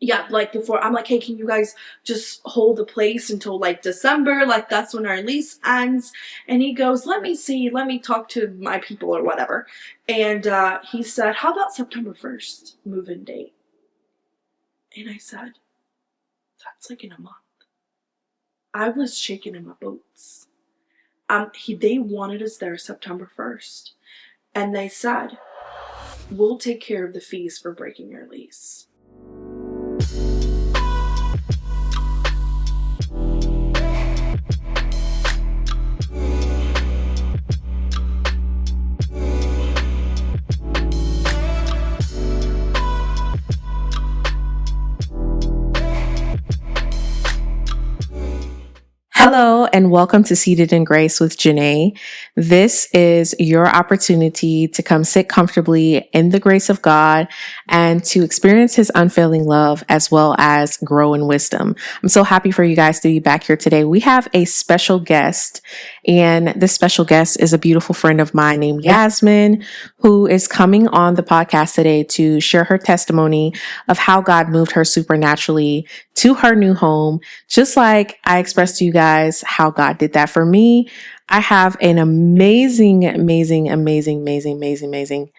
yeah, like before, I'm like, hey, can you guys just hold the place until like December? Like that's when our lease ends. And he goes, let me see, let me talk to my people or whatever. And he said, how about September 1st, move-in date? And I said, that's like in a month. I was shaking in my boots. They wanted us there September 1st. And they said, we'll take care of the fees for breaking your lease. Hello and welcome to Seated in Grace with JaNaeReese. This is your opportunity to come sit comfortably in the grace of God and to experience His unfailing love as well as grow in wisdom. I'm so happy for you guys to be back here today. We have a special guest, and this special guest is a beautiful friend of mine named Yazmin, who is coming on the podcast today to share her testimony of how God moved her supernaturally to her new home, just like I expressed to you guys how God did that for me. I have an amazing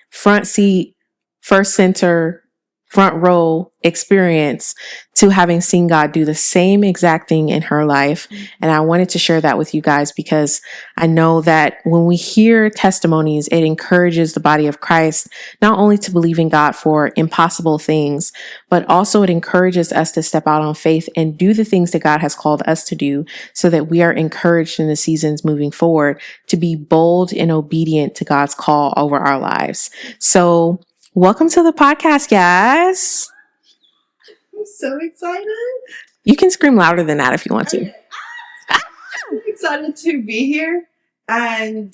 front seat, first center, front row experience to having seen God do the same exact thing in her life. And I wanted to share that with you guys because I know that when we hear testimonies, it encourages the body of Christ not only to believe in God for impossible things, but also it encourages us to step out on faith and do the things that God has called us to do so that we are encouraged in the seasons moving forward to be bold and obedient to God's call over our lives. So welcome to the podcast, guys. I'm so excited. You can scream louder than that if you want to. I'm excited to be here, and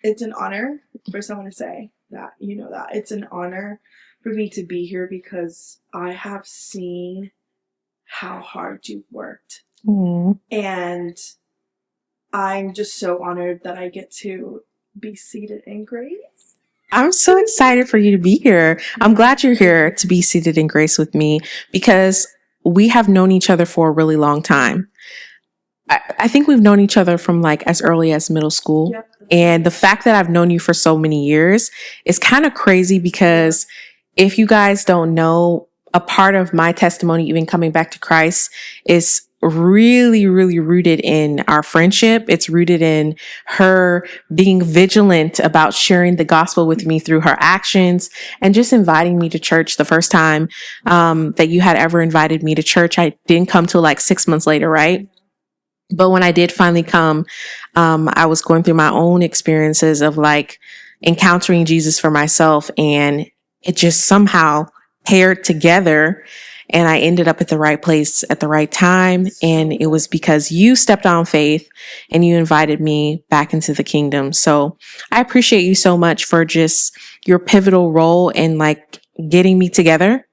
it's an honor. First, I want to say that it's an honor for me to be here because I have seen how hard you've worked, and I'm just so honored that I get to be seated in grace. I'm so excited for you to be here. I'm glad you're here to be seated in grace with me because we have known each other for a really long time. I think we've known each other from like as early as middle school. Yep. And the fact that I've known you for so many years is kind of crazy because if you guys don't know, a part of my testimony, even coming back to Christ, is really rooted in our friendship. It's rooted in her being vigilant about sharing the gospel with me through her actions and just inviting me to church the first time that you had ever invited me to church. I didn't come till like 6 months later, right? But when I did finally come, I was going through my own experiences of like encountering Jesus for myself, and it just somehow paired together and I ended up at the right place at the right time. And it was because you stepped on faith and you invited me back into the kingdom. So I appreciate you so much for just your pivotal role in like getting me together,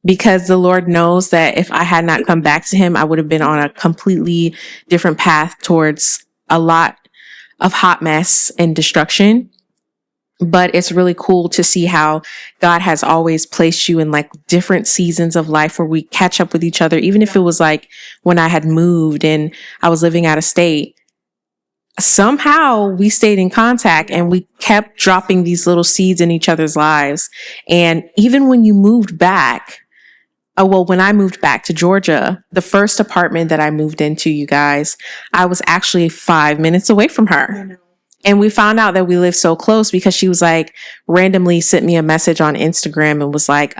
because the Lord knows that if I had not come back to Him, I would have been on a completely different path towards a lot of hot mess and destruction. But it's really cool to see how God has always placed you in like different seasons of life where we catch up with each other. Even if it was like when I had moved and I was living out of state, somehow we stayed in contact and we kept dropping these little seeds in each other's lives. And even when you moved back, when I moved back to Georgia, the first apartment that I moved into, you guys, I was actually 5 minutes away from her. And we found out that we lived so close because she was like randomly sent me a message on Instagram and was like,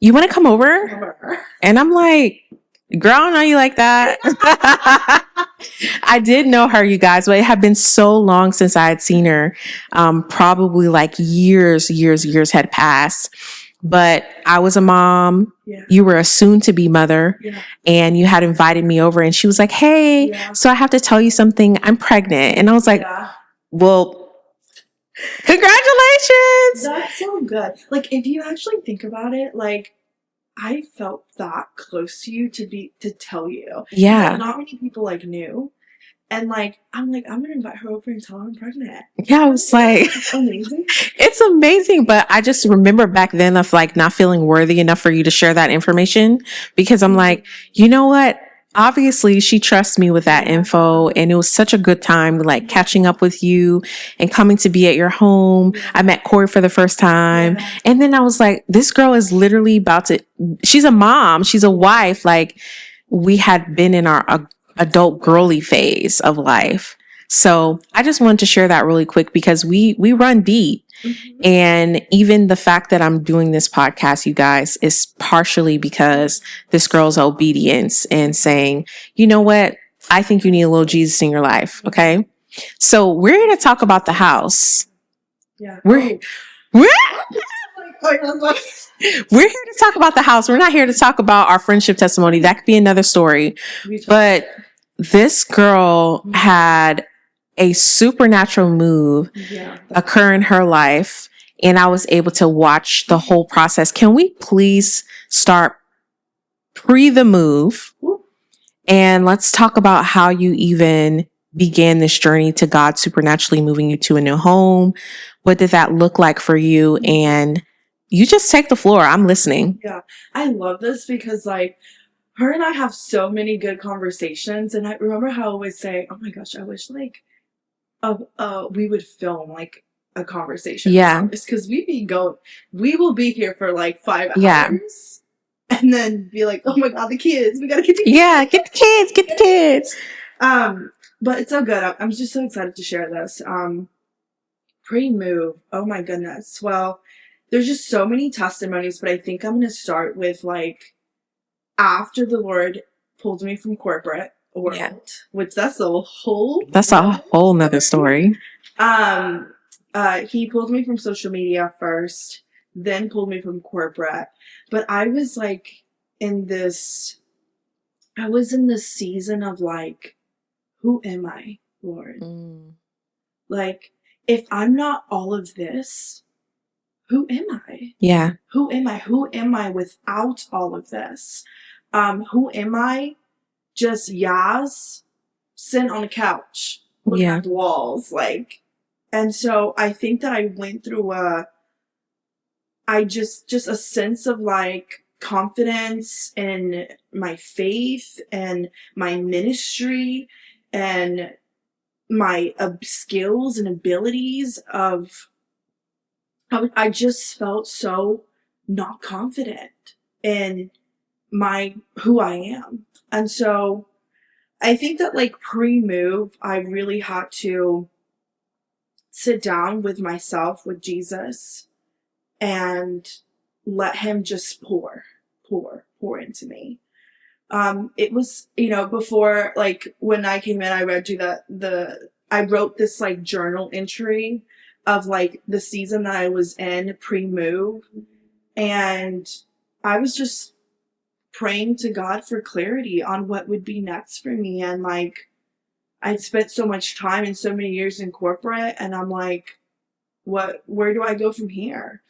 you want to come over? And I'm like, girl, I don't know you like that. I did know her, you guys, but it had been so long since I had seen her. Probably like years had passed. But I was a mom. Yeah. You were a soon-to-be mother. Yeah. And you had invited me over. And she was like, hey, so I have to tell you something. I'm pregnant. And I was like, well, congratulations. That's so good. Like, if you actually think about it, like, I felt that close to you to tell you. Yeah. Like, not many people, like, knew. And like, I'm going to invite her over and tell her I'm pregnant. Yeah, I was like, amazing. It's amazing. But I just remember back then of like not feeling worthy enough for you to share that information, because I'm like, you know what? Obviously, she trusts me with that info. And it was such a good time, like catching up with you and coming to be at your home. I met Corey for the first time. And then I was like, this girl is literally about to, she's a mom, she's a wife. Like, we had been in our adult girly phase of life. So I just wanted to share that really quick because we run deep. Mm-hmm. And even the fact that I'm doing this podcast, you guys, is partially because this girl's obedience and saying, you know what? I think you need a little Jesus in your life. Okay. So we're here to talk about the house. Yeah. We're here to talk about the house. We're not here to talk about our friendship testimony. That could be another story. But this girl had a supernatural move occur in her life, and I was able to watch the whole process. Can we please start pre the move? And let's talk about how you even began this journey to God supernaturally moving you to a new home. What did that look like for you? And you just take the floor. I'm listening. Yeah, I love this because like her and I have so many good conversations, and I remember how I always say, "Oh my gosh, I wish like we would film like a conversation." Yeah, it's because we will be here for like 5 hours, and then be like, "Oh my god, the kids! We gotta get the kids. Yeah, get the kids." But it's so good. I'm just so excited to share this. Pre-move. Oh my goodness. Well, there's just so many testimonies, but I think I'm gonna start with like after the Lord pulled me from corporate world, which that's a whole nother story. He pulled me from social media first, then pulled me from corporate. But I was like in this season of like, who am I, Lord? Like, if I'm not all of this, who am I? Yeah. Who am I? Who am I without all of this? Who am I? Just Yaz sitting on a couch looking at the walls, like. And so I think that I went through just a sense of like confidence in my faith and my ministry and my skills and abilities of. I just felt so not confident in who I am. And so I think that like pre-move, I really had to sit down with myself, with Jesus, and let him just pour into me. It was, before, like when I came in, I read you I wrote this like journal entry of like the season that I was in pre-move. And I was just praying to God for clarity on what would be next for me. And like, I'd spent so much time and so many years in corporate, and I'm like, where do I go from here?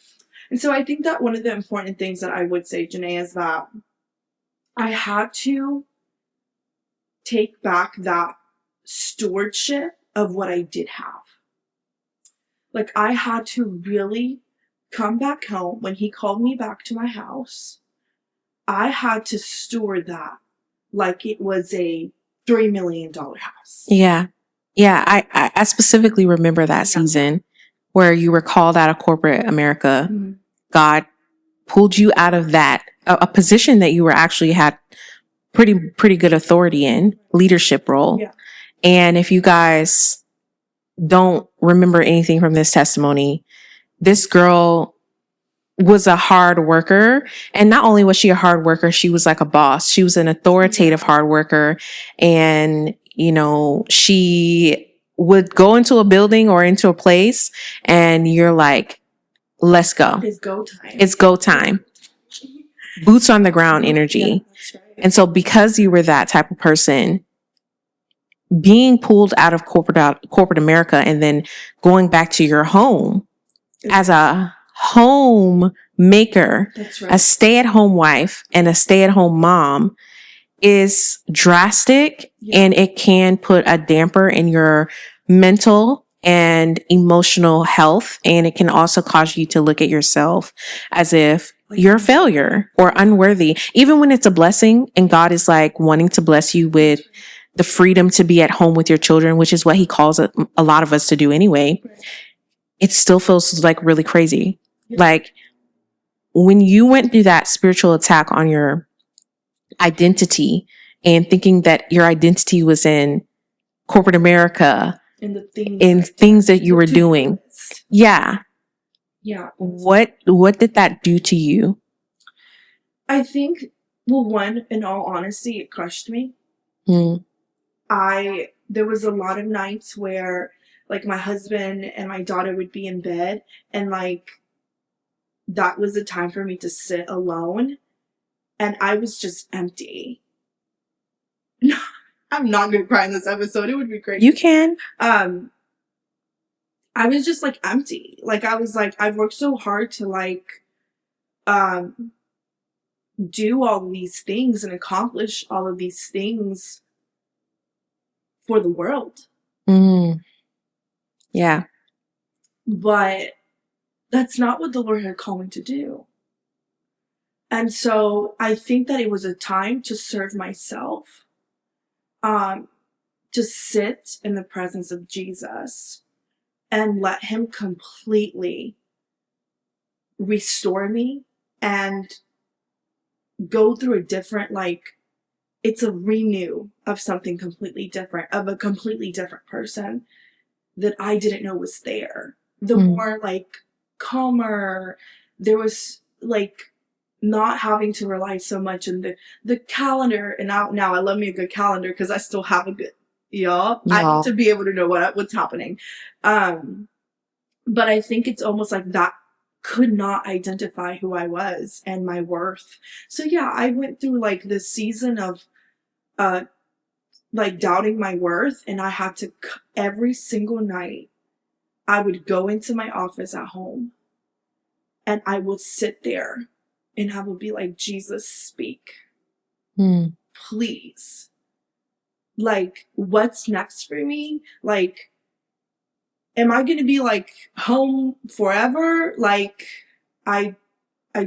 And so I think that one of the important things that I would say, JaNae, is that I had to take back that stewardship of what I did have. Like, I had to really come back home when he called me back to my house. I had to steward that like it was a $3 million house. Yeah. Yeah. I specifically remember that season where you were called out of corporate America. Mm-hmm. God pulled you out of that, a position that you were actually had pretty good authority in, leadership role. Yeah. And if you guys don't remember anything from this testimony, this girl was a hard worker. And not only was she a hard worker, she was like a boss. She was an authoritative hard worker. And, she would go into a building or into a place and you're like, let's go. It's go time. It's go time. Boots on the ground energy. Yeah, that's right. And so because you were that type of person, being pulled out of corporate America and then going back to your home as a homemaker, a stay-at-home wife and a stay-at-home mom, is drastic, Yeah. and it can put a damper in your mental and emotional health. And it can also cause you to look at yourself as if Like you're a failure or unworthy, even when it's a blessing and God is like wanting to bless you with the freedom to be at home with your children, which is what he calls a lot of us to do anyway. Right. It still feels like really crazy. Yeah. Like when you went through that spiritual attack on your identity and thinking that your identity was in corporate America And the things that you were doing. Yeah. Yeah. What did that do to you? I think, well, one, in all honesty, it crushed me. Mm. There was a lot of nights where like my husband and my daughter would be in bed, and like that was the time for me to sit alone, and I was just empty. I'm not gonna cry in this episode. It would be great. You can. I was just like empty. Like I was like, I've worked so hard to like do all these things and accomplish all of these things for the world. Mm. Yeah. But that's not what the Lord had called me to do. And so I think that it was a time to serve myself, to sit in the presence of Jesus and let him completely restore me and go through a different, like, it's a renew of something completely different, of a completely different person that I didn't know was there. The more like calmer, there was like not having to rely so much on the calendar. And now I love me a good calendar because I still have a good, I need to be able to know what's happening. But I think it's almost like that could not identify who I was and my worth. So yeah, I went through like this season of like doubting my worth, and I had to every single night I would go into my office at home and I would sit there and I would be like, Jesus, speak. Please. Like, what's next for me? Like, am I going to be like home forever? Like, I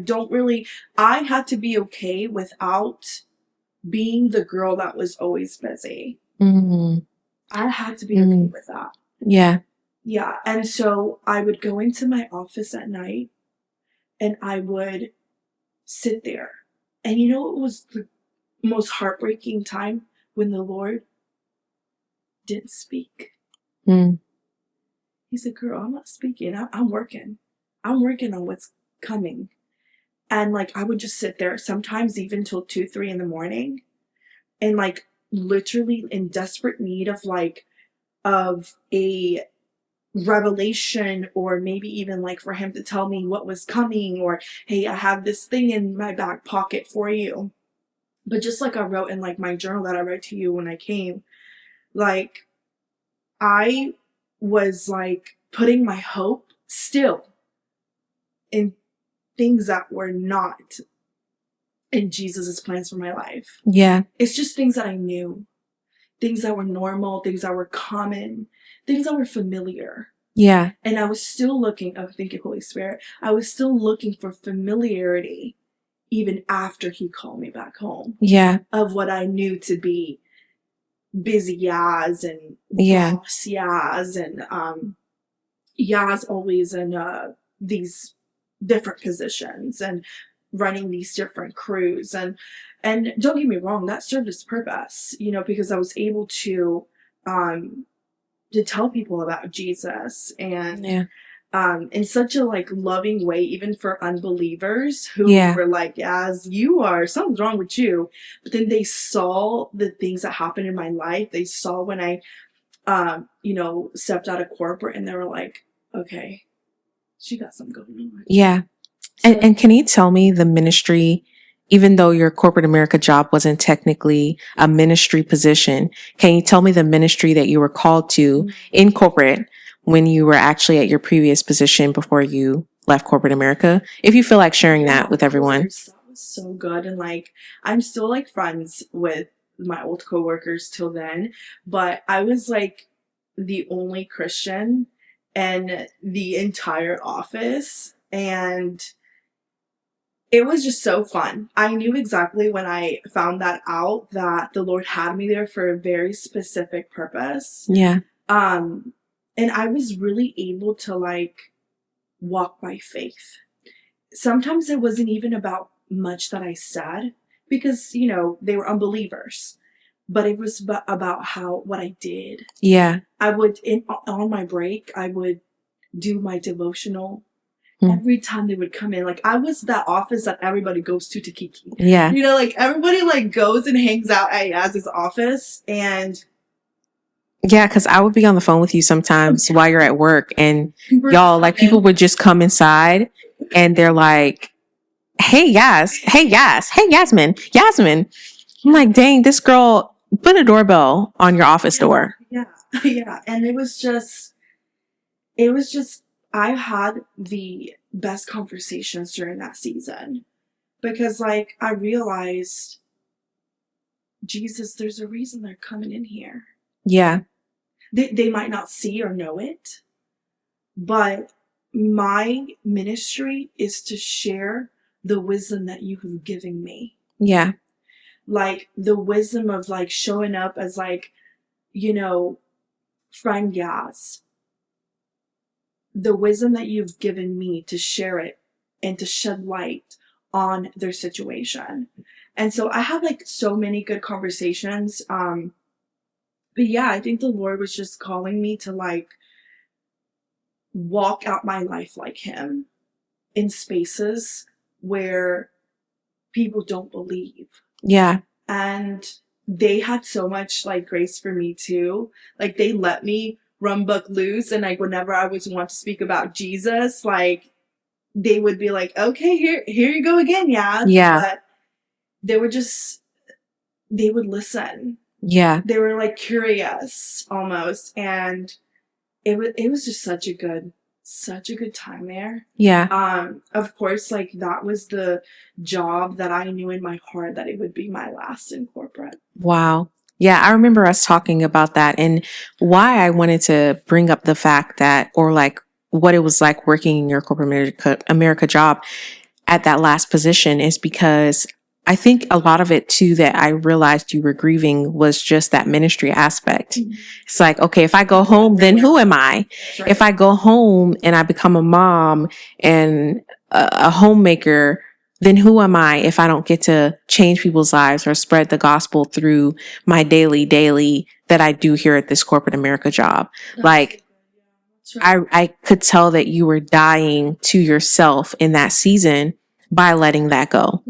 don't really, I had to be okay without being the girl that was always busy. I had to be okay with that. Yeah. Yeah. And so I would go into my office at night and I would sit there. And you know what was the most heartbreaking time? When the Lord didn't speak. He said, girl, I'm not speaking. I'm working. I'm working on what's coming. And like, I would just sit there sometimes even till 2, 3 in the morning and like literally in desperate need of like, of a revelation, or maybe even like for him to tell me what was coming, or, hey, I have this thing in my back pocket for you. But just like I wrote in like my journal that I wrote to you when I came, like I was like putting my hope still in things that were not in Jesus's plans for my life. Yeah. It's just things that I knew, things that were normal, things that were common, things that were familiar. Yeah. And I was still looking, oh, thank you, Holy Spirit. I was still looking for familiarity even after he called me back home. Yeah. Of what I knew to be busy Yaz and boss Yaz and Yaz always in these different positions and running these different crews. And don't get me wrong, that served its purpose, because I was able to tell people about Jesus and in such a like loving way, even for unbelievers who were like, as you are, something's wrong with you. But then they saw the things that happened in my life. They saw when I, stepped out of corporate, and they were like, okay, she got something going on. Yeah. So, and can you tell me the ministry, even though your corporate America job wasn't technically a ministry position, can you tell me the ministry that you were called to in corporate when you were actually at your previous position before you left corporate America? If you feel like sharing that with everyone. was so good. And like, I'm still like friends with my old coworkers till then, but I was like the only Christian in the entire office. And it was just so fun. I knew exactly when I found that out that the Lord had me there for a very specific purpose. Yeah. And I was really able to like walk by faith. Sometimes it wasn't even about much that I said because, you know, they were unbelievers, but it was about what I did. Yeah. I would, on my break, I would do my devotional. Every time they would come in, like I was that office that everybody goes to Kiki. Yeah. You know, like everybody like goes and hangs out at Yaz's office. And yeah, because I would be on the phone with you sometimes while you're at work, and people y'all, like, people would just come inside and they're like, hey, Yazmin. I'm like, dang, this girl, put a doorbell on your office door. Yeah. Yeah. And it was just, I had the best conversations during that season because, like, I realized, Jesus, there's a reason they're coming in here. Yeah. They might not see or know it, but my ministry is to share the wisdom that you have given me. Yeah. Like, the wisdom of, like, showing up as, like, you know, friend Yaz. The wisdom that you've given me to share it and to shed light on their situation. And so I had like so many good conversations. But yeah, I think the Lord was just calling me to like walk out my life like him in spaces where people don't believe. Yeah. And they had so much like grace for me too. Like they let me run buck loose, and like whenever I was want to speak about Jesus, like they would be like, okay, here you go again, yeah. Yeah. But they would listen. Yeah. They were like curious almost, and it was just such a good time there. Yeah. Of course, like that was the job that I knew in my heart that it would be my last in corporate. Wow. Yeah, I remember us talking about that, and why I wanted to bring up the fact that, or like what it was like working in your corporate America job at that last position, is because I think a lot of it too that I realized you were grieving was just that ministry aspect. Mm-hmm. It's like, okay, if I go home, then who am I? Right. If I go home and I become a mom and a homemaker, then who am I if I don't get to change people's lives or spread the gospel through my daily that I do here at this corporate America job? That's like, right. I could tell that you were dying to yourself in that season by letting that go.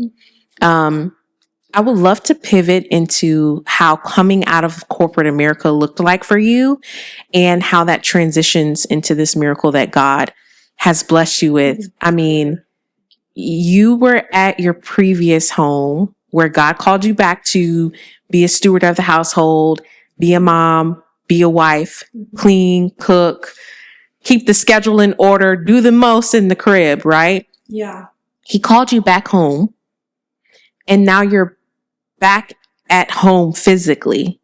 I would love to pivot into how coming out of corporate America looked like for you and how that transitions into this miracle that God has blessed you with. I mean, you were at your previous home where God called you back to be a steward of the household, be a mom, be a wife, clean, cook, keep the schedule in order, do the most in the crib, right? Yeah. He called you back home, and now you're back at home physically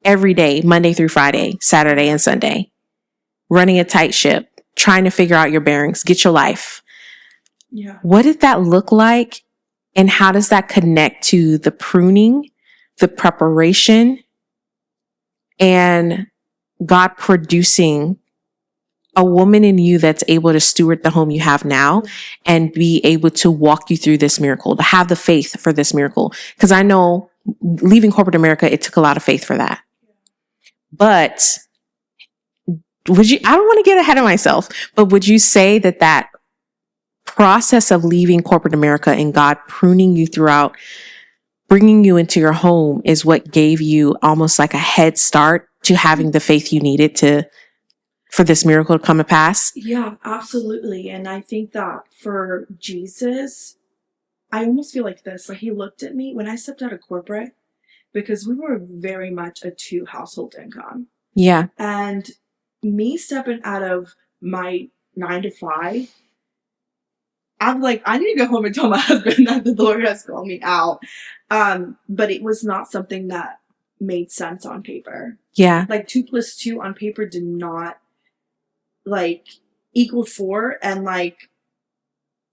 every day, Monday through Friday, Saturday and Sunday, running a tight ship, trying to figure out your bearings, get your life. Yeah. What did that look like? And how does that connect to the pruning, the preparation, and God producing a woman in you that's able to steward the home you have now and be able to walk you through this miracle, to have the faith for this miracle? Because I know leaving corporate America, it took a lot of faith for that. But I don't want to get ahead of myself, but would you say that process of leaving corporate America and God pruning you throughout, bringing you into your home, is what gave you almost like a head start to having the faith you needed for this miracle to come to pass? Yeah, absolutely. And I think that for Jesus, I almost feel like this. Like he looked at me when I stepped out of corporate, because we were very much a 2 household income. Yeah. And me stepping out of my 9 to 5, I'm like, I need to go home and tell my husband that the Lord has called me out. But it was not something that made sense on paper. Yeah. Like 2 plus 2 on paper did not like equal 4, and like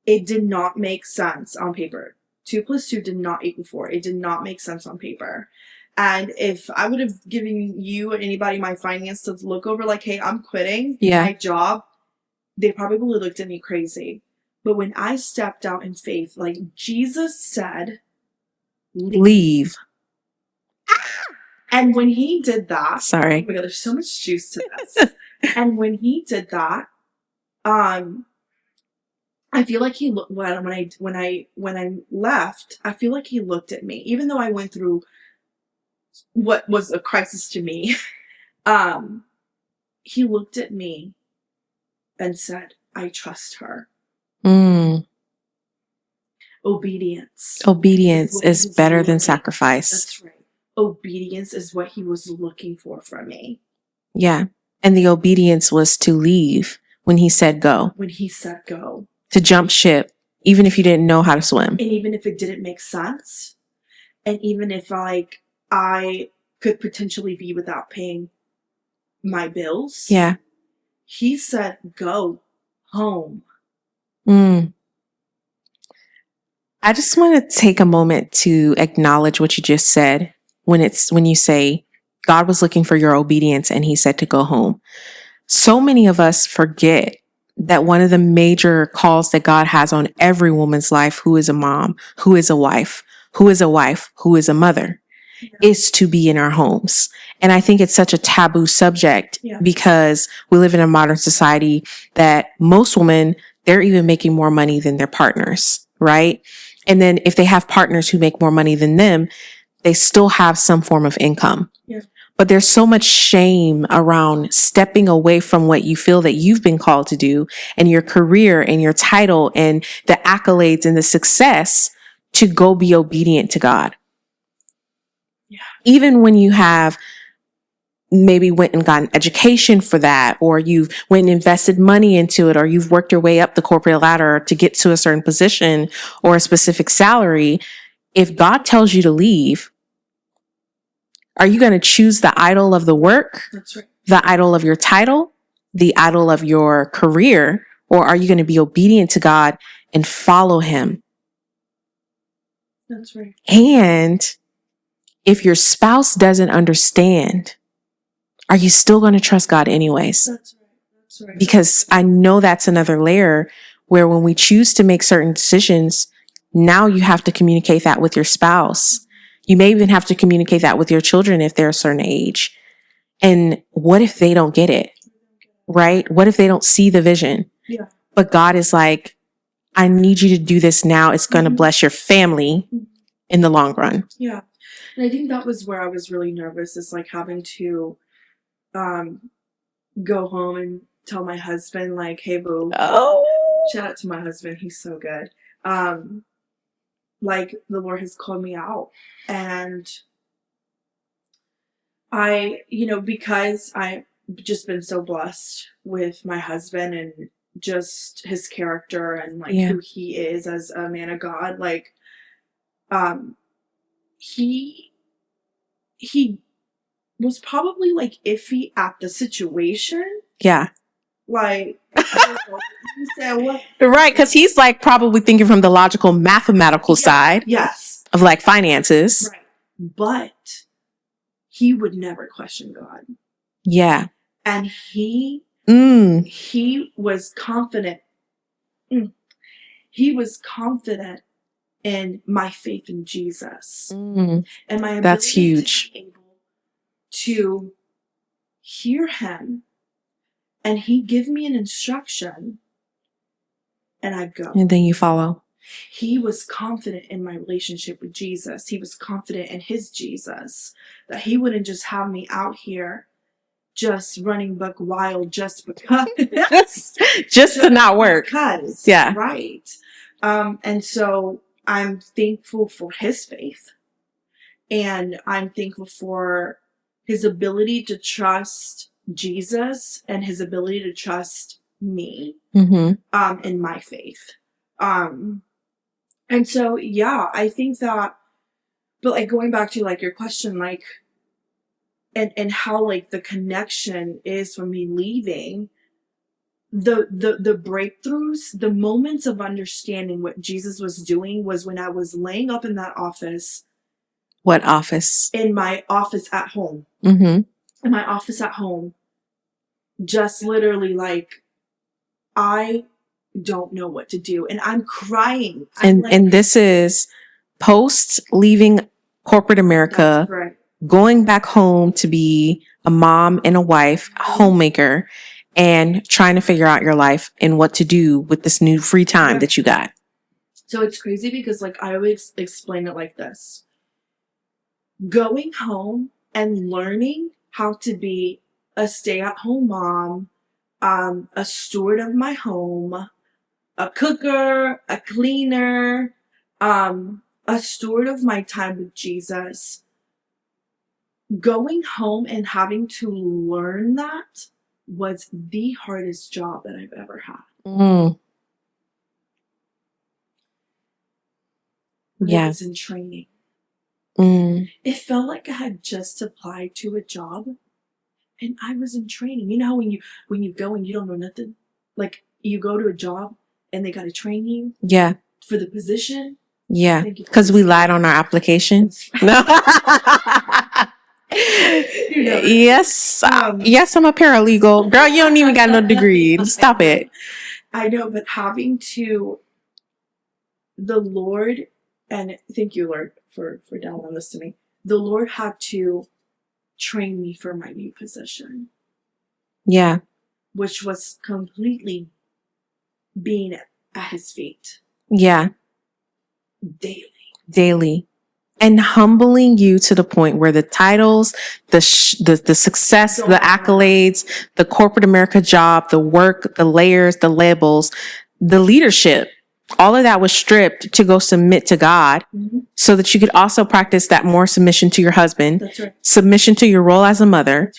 it did not make sense on paper. 2 plus 2 did not equal 4. It did not make sense on paper. And if I would have given you or anybody my finance to look over, like, hey, I'm quitting my job, they probably looked at me crazy. But when I stepped out in faith, like Jesus said, leave. And when he did that, sorry, oh my God, there's so much juice to this. And when he did that, I feel like he looked when I left. I feel like he looked at me, even though I went through what was a crisis to me. He looked at me and said, "I trust her." Obedience. Obedience is better than sacrifice. That's right. Obedience is what he was looking for from me. Yeah, and the obedience was to leave when he said go. When he said go. To jump ship, even if you didn't know how to swim. And even if it didn't make sense. And even if like I could potentially be without paying my bills. Yeah. He said, go home. I just want to take a moment to acknowledge what you just said when you say God was looking for your obedience and he said to go home. So many of us forget that one of the major calls that God has on every woman's life, who is a mom, who is a wife, who is a mother, is to be in our homes. And I think it's such a taboo subject because we live in a modern society that most women, they're even making more money than their partners, right? And then if they have partners who make more money than them, they still have some form of income. Yeah. But there's so much shame around stepping away from what you feel that you've been called to do and your career and your title and the accolades and the success to go be obedient to God. Yeah. Even when you have maybe went and got an education for that, or you've went and invested money into it, or you've worked your way up the corporate ladder to get to a certain position or a specific salary. If God tells you to leave, are you going to choose the idol of the work? That's right. The idol of your title, the idol of your career, or are you going to be obedient to God and follow him? That's right. And if your spouse doesn't understand, are you still going to trust God anyways? That's right. That's right. Because I know that's another layer where when we choose to make certain decisions, now you have to communicate that with your spouse. You may even have to communicate that with your children if they're a certain age. And what if they don't get it? Right? What if they don't see the vision? Yeah. But God is like, I need you to do this now. It's going to bless your family in the long run. Yeah. And I think that was where I was really nervous, is like having to go home and tell my husband, like, hey, boo. Oh. Shout out to my husband. He's so good. Like, the Lord has called me out. And I, because I've just been so blessed with my husband and just his character and like who he is as a man of God, like, he was probably like iffy at the situation. Yeah. Like, I don't know, you said what? Right, because he's like probably thinking from the logical, mathematical side. Yes. Of like finances. Right. But he would never question God. Yeah. And he was confident. He was confident in my faith in Jesus. And my ability that's huge. to be able to hear him. And he give me an instruction, and I go. And then you follow. He was confident in my relationship with Jesus. He was confident in his Jesus, that he wouldn't just have me out here just running buck wild just because. just to not work. Because, yeah. Right. And so I'm thankful for his faith. And I'm thankful for his ability to trust Jesus and his ability to trust me in my faith. And so, yeah, I think that, but like going back to like your question, like, and how like the connection is from me leaving, the breakthroughs, the moments of understanding what Jesus was doing was when I was laying up in that office. What office? In my office at home. Mm-hmm. In my office at home. Just literally like, I don't know what to do. And I'm crying. And this is post leaving corporate America, right. Going back home to be a mom and a wife, a homemaker, and trying to figure out your life and what to do with this new free time that you got. So it's crazy because like I always explain it like this. Going home and learning how to be a stay-at-home mom, a steward of my home, a cooker, a cleaner, a steward of my time with Jesus. Going home and having to learn that was the hardest job that I've ever had. Mm. Yeah. I was in training. Mm. It felt like I had just applied to a job and I was in training. You know how when you go and you don't know nothing? Like you go to a job and they gotta train you? Yeah. For the position? Yeah. Because we lied on our application. No. Yes. Yes, I'm a paralegal. Girl, you don't even got no degree. Stop it. I know, but having to the Lord, and thank you, Lord, for downloading this to me. The Lord had to train me for my new position. Yeah. Which was completely being at his feet. Yeah. Daily. And humbling you to the point where the titles, the success, the accolades, the corporate America job, the work, the layers, the labels, the leadership, all of that was stripped to go submit to God, so that you could also practice that more submission to your husband, submission to your role as a mother,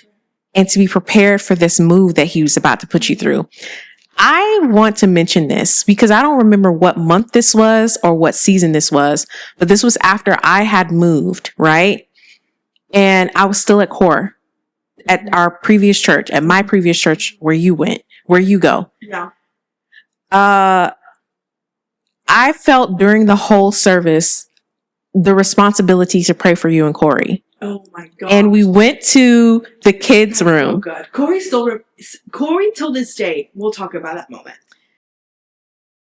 and to be prepared for this move that he was about to put you through. I want to mention this because I don't remember what month this was or what season this was, but this was after I had moved, right? And I was still at core at our previous church, at my previous church where you go. Yeah. I felt during the whole service the responsibility to pray for you and Corey. Oh my God. And we went to the kids' room. So good. Corey till this day, we'll talk about that moment.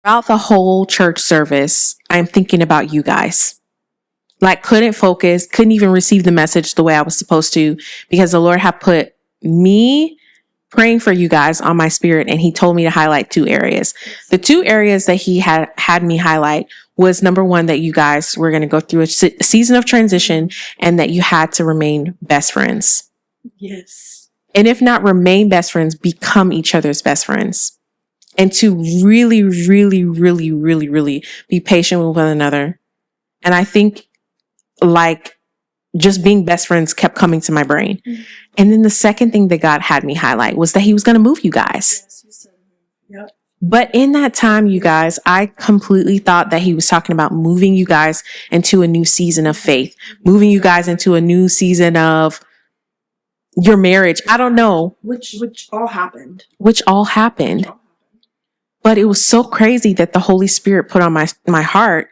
Throughout the whole church service, I'm thinking about you guys. Like, couldn't focus, couldn't even receive the message the way I was supposed to, because the Lord had put me praying for you guys on my spirit, and he told me to highlight 2 areas. The 2 areas that he had me highlight was, number 1, that you guys were going to go through a season of transition and that you had to remain best friends. Yes. And if not remain best friends, become each other's best friends. And to really, really, really, really, really be patient with one another. And I think like just being best friends kept coming to my brain. Mm-hmm. And then the second thing that God had me highlight was that he was going to move you guys. Yes, you said. Yep. But in that time, you guys, I completely thought that he was talking about moving you guys into a new season of faith, moving you guys into a new season of your marriage. I don't know. Which all happened. But it was so crazy that the Holy Spirit put on my heart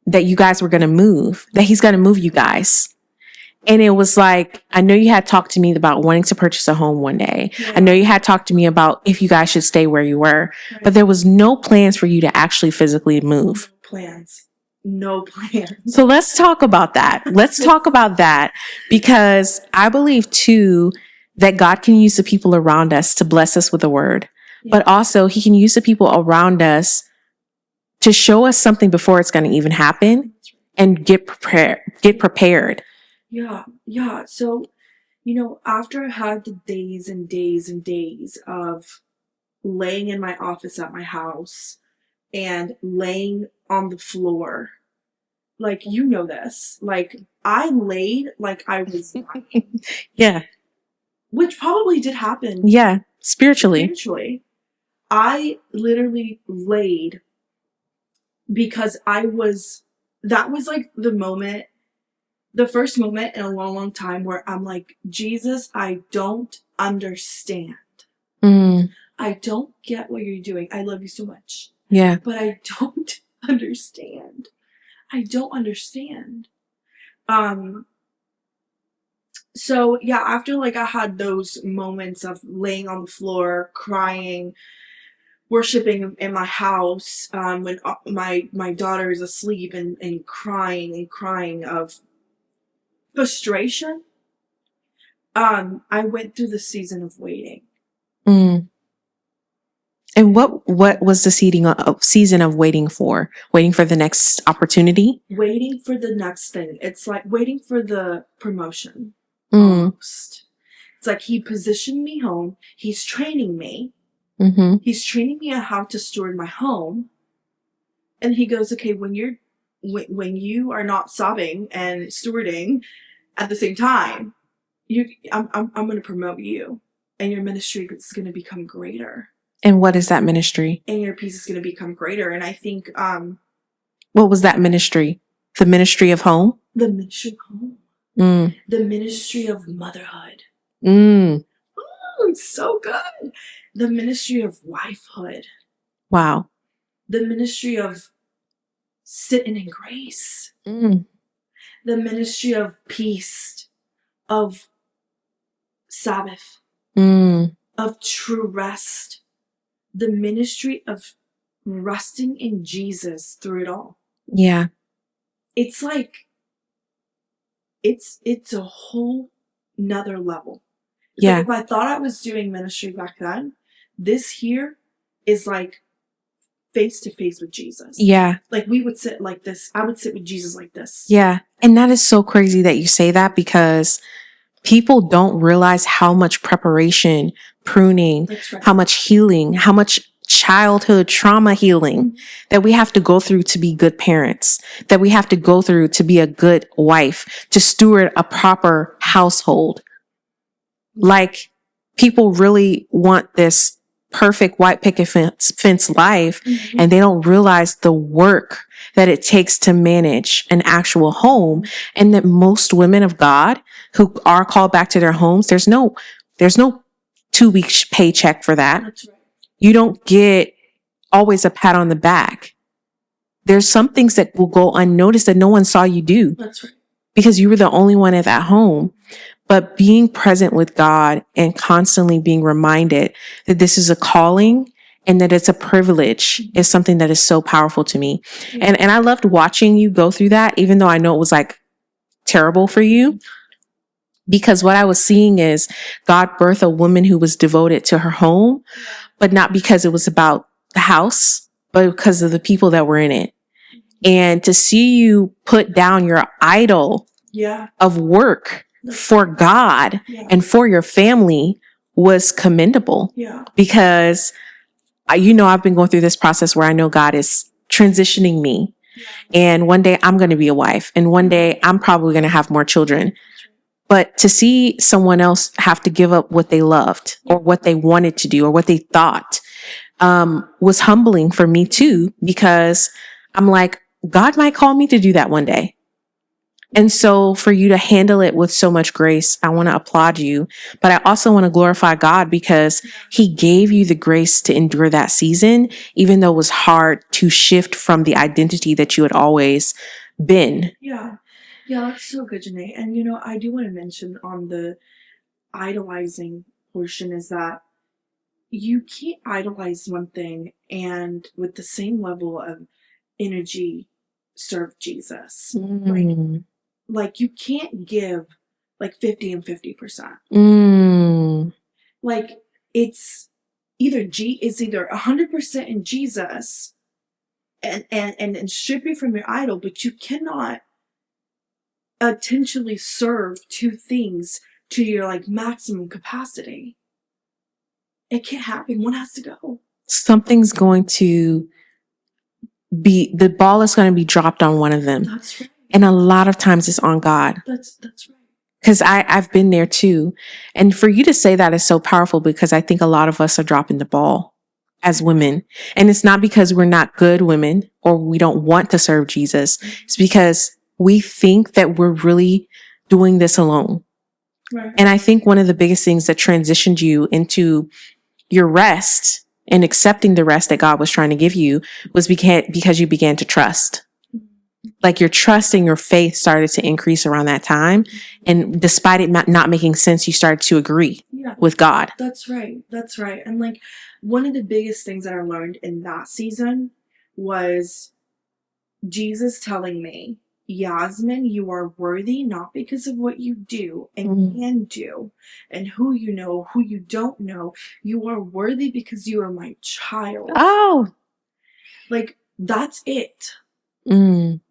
that you guys were going to move, that he's going to move you guys. And it was like, I know you had talked to me about wanting to purchase a home one day. Yeah. I know you had talked to me about if you guys should stay where you were, but there was no plans for you to actually physically move. No plans. So let's talk about that. Because I believe too that God can use the people around us to bless us with a word, but also he can use the people around us to show us something before it's going to even happen and get prepared. Yeah. So, after I had the days and days and days of laying in my office at my house and laying on the floor, like, this, like, I laid like I was dying. Yeah. Which probably did happen. Yeah. Spiritually. I literally laid because that was like the first moment in a long, long time where I'm like, Jesus, I don't understand. I don't get what you're doing. I love you so much. Yeah. But I don't understand. I don't understand. So yeah, after like I had those moments of laying on the floor, crying, worshiping in my house, when my daughter is asleep and crying of frustration, I went through the season of waiting. And what was the season of waiting for? Waiting for the next opportunity? Waiting for the next thing. It's like waiting for the promotion. Almost. It's like he positioned me home. He's training me. He's training me on how to steward my home. And he goes, okay, when you are not sobbing and stewarding at the same time, I'm going to promote you, and your ministry is going to become greater. And what is that ministry? And your peace is going to become greater. And I think, what was that ministry? The ministry of home? The ministry of home. The ministry of motherhood. Oh, so good. The ministry of wifehood. Wow. The ministry of sitting in grace. The ministry of peace, of Sabbath, of true rest. The ministry of resting in Jesus through it all. Yeah. It's like, it's a whole nother level. It's like if I thought I was doing ministry back then, this here is like face to face with Jesus. Yeah. Like we would sit like this. I would sit with Jesus like this. Yeah. And that is so crazy that you say that, because people don't realize how much preparation, pruning, how much healing, how much childhood trauma healing that we have to go through to be good parents, that we have to go through to be a good wife, to steward a proper household. Like, people really want this perfect white picket fence life, and they don't realize the work that it takes to manage an actual home, and that most women of God who are called back to their homes, there's no 2-week paycheck for that. That's right. You don't get always a pat on the back. There's some things that will go unnoticed that no one saw you do. That's right. Because you were the only one at that home. But being present with God and constantly being reminded that this is a calling and that it's a privilege is something that is so powerful to me. And I loved watching you go through that, even though I know it was like terrible for you. Because what I was seeing is God birthed a woman who was devoted to her home, but not because it was about the house, but because of the people that were in it. And to see you put down your idol of work for God and for your family was commendable. Because I've been going through this process where I know God is transitioning me. And one day I'm going to be a wife, and one day I'm probably going to have more children. But to see someone else have to give up what they loved or what they wanted to do or what they thought was humbling for me too, because I'm like, God might call me to do that one day. And so for you to handle it with so much grace, I want to applaud you. But I also want to glorify God because he gave you the grace to endure that season, even though it was hard to shift from the identity that you had always been. Yeah, that's so good, JaNae. And I do want to mention on the idolizing portion is that you can't idolize one thing and with the same level of energy serve Jesus. Like you can't give like 50 and 50%. Like it's either 100% in Jesus and strip you from your idol, but you cannot intentionally serve two things to your like maximum capacity. It can't happen. One has to go. Something's going to the ball is going to be dropped on one of them. That's right. And a lot of times it's on God. That's right. Because I've been there too. And for you to say that is so powerful, because I think a lot of us are dropping the ball. as women. And it's not because we're not good women or we don't want to serve Jesus. It's because we think that we're really doing this alone. Right. And I think one of the biggest things that transitioned you into your rest and accepting the rest that God was trying to give you was because you began to trust. Like your trust and your faith started to increase around that time. And despite it not making sense, you started to agree with God. That's right. That's right. And like one of the biggest things that I learned in that season was Jesus telling me, Yazmin, you are worthy not because of what you do and can do and who you know, who you don't know. You are worthy because you are my child. Oh. Like, that's it.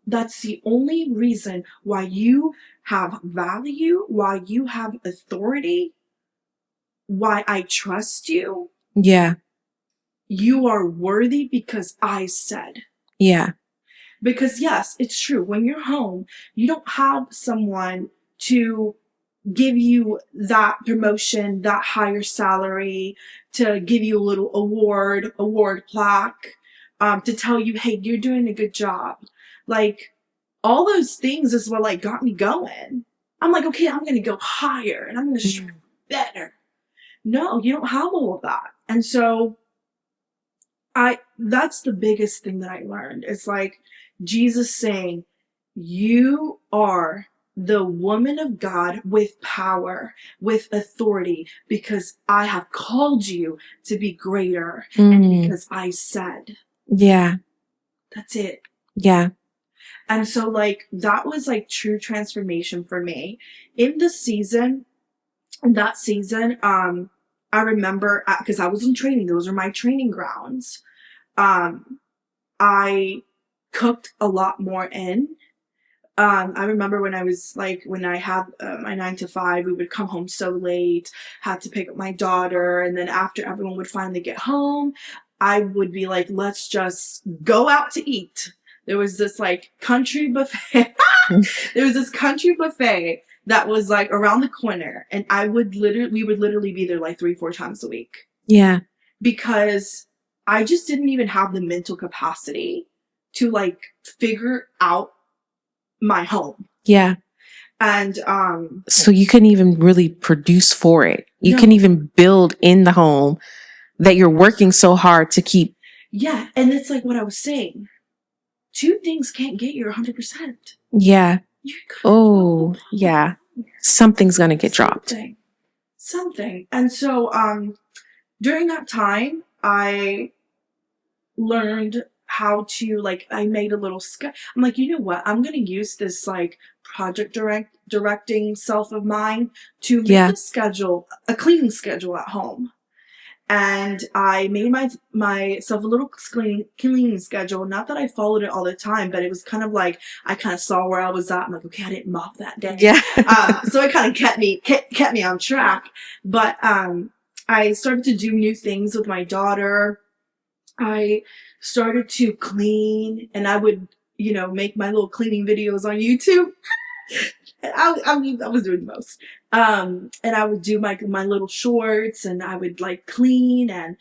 That's the only reason why you have value, why you have authority, why I trust you. Yeah. You are worthy because I said. Yeah. Because yes, it's true. When you're home, you don't have someone to give you that promotion, that higher salary, to give you a little award plaque, to tell you, hey, you're doing a good job. Like, all those things is what like got me going. I'm like, okay, I'm gonna go higher and I'm gonna strive better. No, you don't have all of that. And so that's the biggest thing that I learned. It's like Jesus saying, you are the woman of God with power, with authority, because I have called you to be greater and because I said. Yeah. That's it. Yeah. And so like that was like true transformation for me. In that season, I remember because I was in training, those are my training grounds. I cooked a lot more in. I remember when I had my 9 to 5, we would come home so late, had to pick up my daughter. And then after everyone would finally get home, I would be like, let's just go out to eat. There was this like country buffet. There was this country buffet that was like around the corner. And we would literally be there like 3-4 times a week. Yeah. Because I just didn't even have the mental capacity to like figure out my home. Yeah. And so you couldn't even really produce for it. You couldn't even build in the home that you're working so hard to keep. Yeah. And it's like what I was saying. 2 things can't get you 100%. Yeah. Oh, yeah. Something's going to get dropped. Something. And so during that time, I learned how to like, I made a little I'm like, you know what? I'm going to use this like project directing self of mine to make a cleaning schedule at home. And I made myself a little cleaning schedule. Not that I followed it all the time, but it was kind of like I kind of saw where I was at. I'm like, okay, I didn't mop that day. Yeah. So it kind of kept me on track. But I started to do new things with my daughter. I started to clean, and I would, make my little cleaning videos on YouTube. I was doing the most. And I would do my little shorts, and I would like clean and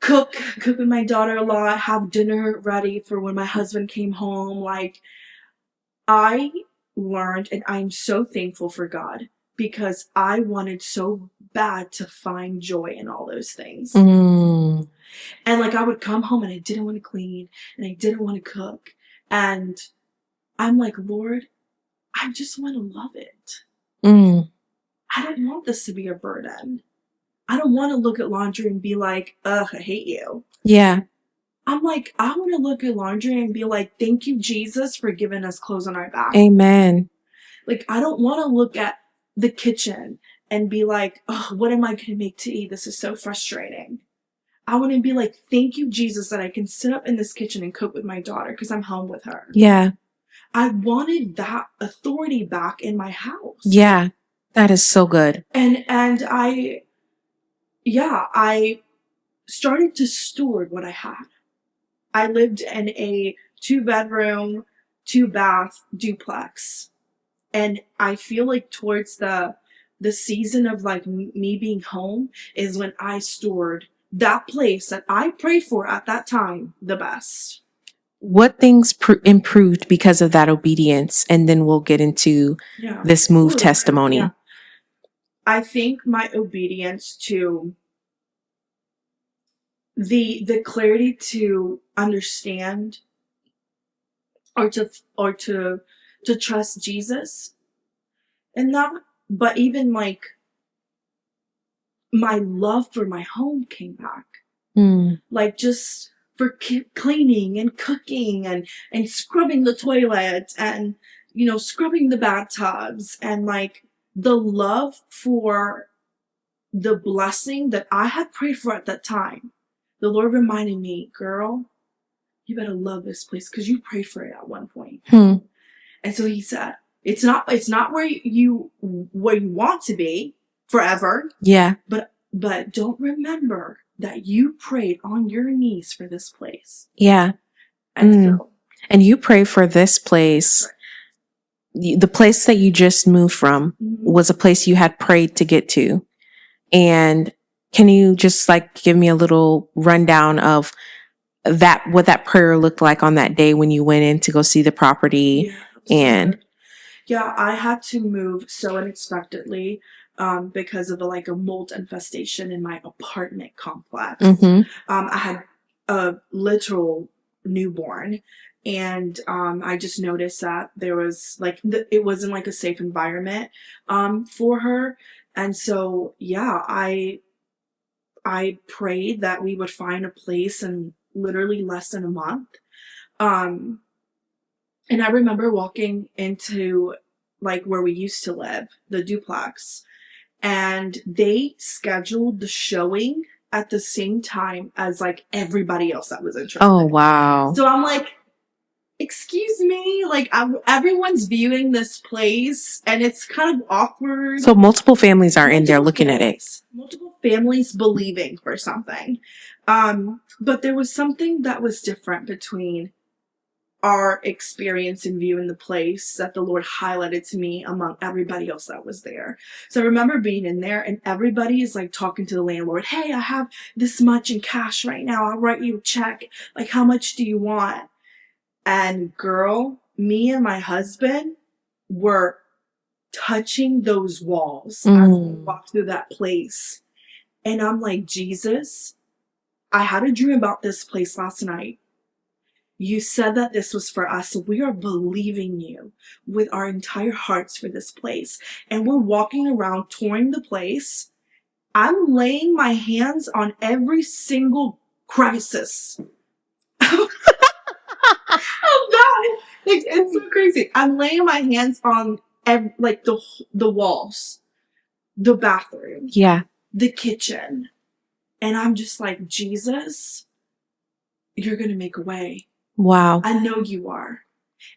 cook with my daughter a lot, have dinner ready for when my husband came home. Like, I learned, and I'm so thankful for God, because I wanted so bad to find joy in all those things. And like I would come home and I didn't want to clean and I didn't want to cook. And I'm like, Lord, I just want to love it. I don't want this to be a burden. I don't want to look at laundry and be like, ugh, I hate you. Yeah. I'm like, I want to look at laundry and be like, thank you, Jesus, for giving us clothes on our back. Amen. Like, I don't want to look at the kitchen and be like, oh, what am I going to make to eat? This is so frustrating. I want to be like, thank you, Jesus, that I can sit up in this kitchen and cook with my daughter because I'm home with her. Yeah. I wanted that authority back in my house. Yeah. That is so good. And I started to steward what I had. I lived in a 2-bedroom, 2-bath duplex. And I feel like towards the season of like me being home is when I stored that place that I prayed for at that time the best. What things improved because of that obedience? And then we'll get into this move testimony. Yeah. I think my obedience to the clarity to understand or to trust Jesus and that, but even like my love for my home came back. Like just for cleaning and cooking and scrubbing the toilet and, you know, scrubbing the bathtubs, and like the love for the blessing that I had prayed for at that time. The Lord reminded me, girl, you better love this place because you prayed for it at one point. And so he said, it's not where you want to be forever. Yeah. But don't remember that you prayed on your knees for this place. Yeah. And you prayed for this place. Right. The place that you just moved from was a place you had prayed to get to. And can you just like give me a little rundown of that, what that prayer looked like on that day when you went in to go see the property? Yeah, I had to move so unexpectedly because of a mold infestation in my apartment complex. I had a literal newborn, and I just noticed that there was it wasn't like a safe environment for her. And so, yeah, I prayed that we would find a place in literally less than a month. And I remember walking into where we used to live, the duplex, and they scheduled the showing at the same time as everybody else that was interested. Oh, wow. So I'm like, excuse me, everyone's viewing this place and it's kind of awkward. So multiple families are in there looking at it. Multiple families believing for something. But there was something that was different between our experience in viewing the place that the Lord highlighted to me among everybody else that was there. So I remember being in there and everybody is talking to the landlord. Hey, I have this much in cash right now. I'll write you a check. How much do you want? And girl, me and my husband were touching those walls as we walked through that place. And I'm like, Jesus, I had a dream about this place last night. You said that this was for us, so we are believing you with our entire hearts for this place. And we're walking around touring the place. I'm laying my hands on every single crisis. Oh God, it's so crazy. I'm laying my hands on the walls, the bathroom, the kitchen, and I'm just like, Jesus, you're gonna make a way. Wow. I know you are.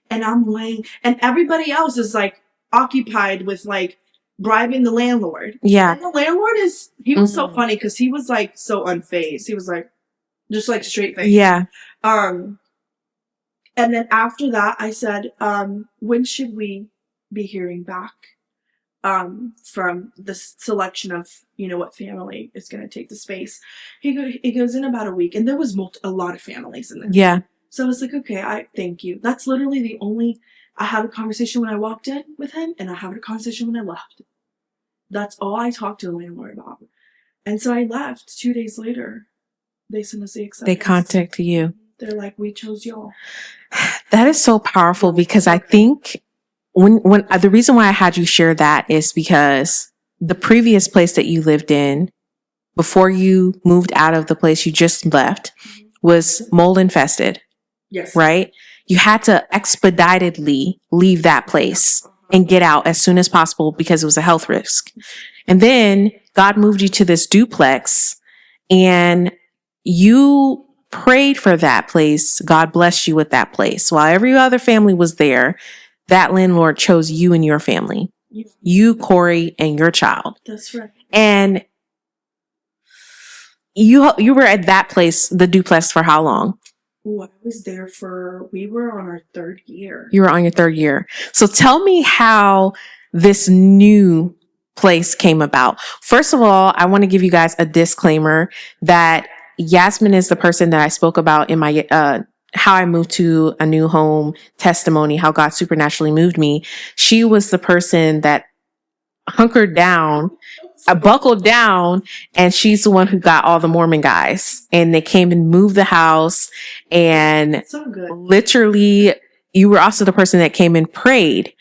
And I'm laying, and everybody else is occupied with bribing the landlord. Yeah. And the landlord he was so funny because he was so unfazed. He was just straight face. Yeah. And then after that, I said, when should we be hearing back from the selection of, what family is going to take the space? He goes, in about a week. And there was a lot of families in there. Yeah. So I was like, okay, I thank you. That's literally I had a conversation when I walked in with him, and I had a conversation when I left. That's all I talked to the landlord about. And so I left. 2 days later, they sent us the acceptance. They contacted you. They're like, we chose y'all. That is so powerful because I think when the reason why I had you share that is because the previous place that you lived in before you moved out of the place you just left was mold infested. Yes. Right? You had to expeditedly leave that place and get out as soon as possible because it was a health risk. And then God moved you to this duplex and you prayed for that place. God blessed you with that place. While every other family was there, that landlord chose you and your family. You, Corey, and your child. That's right. And you were at that place, the duplex, for how long? Ooh, I was there we were on our 3rd year. You were on your 3rd year. So tell me how this new place came about. First of all, I want to give you guys a disclaimer that Yazmin is the person that I spoke about in my how I moved to a new home testimony, how God supernaturally moved me. She was the person that hunkered down, I buckled down, and she's the one who got all the Mormon guys. And they came and moved the house. And So good. literally, you were also the person that came and prayed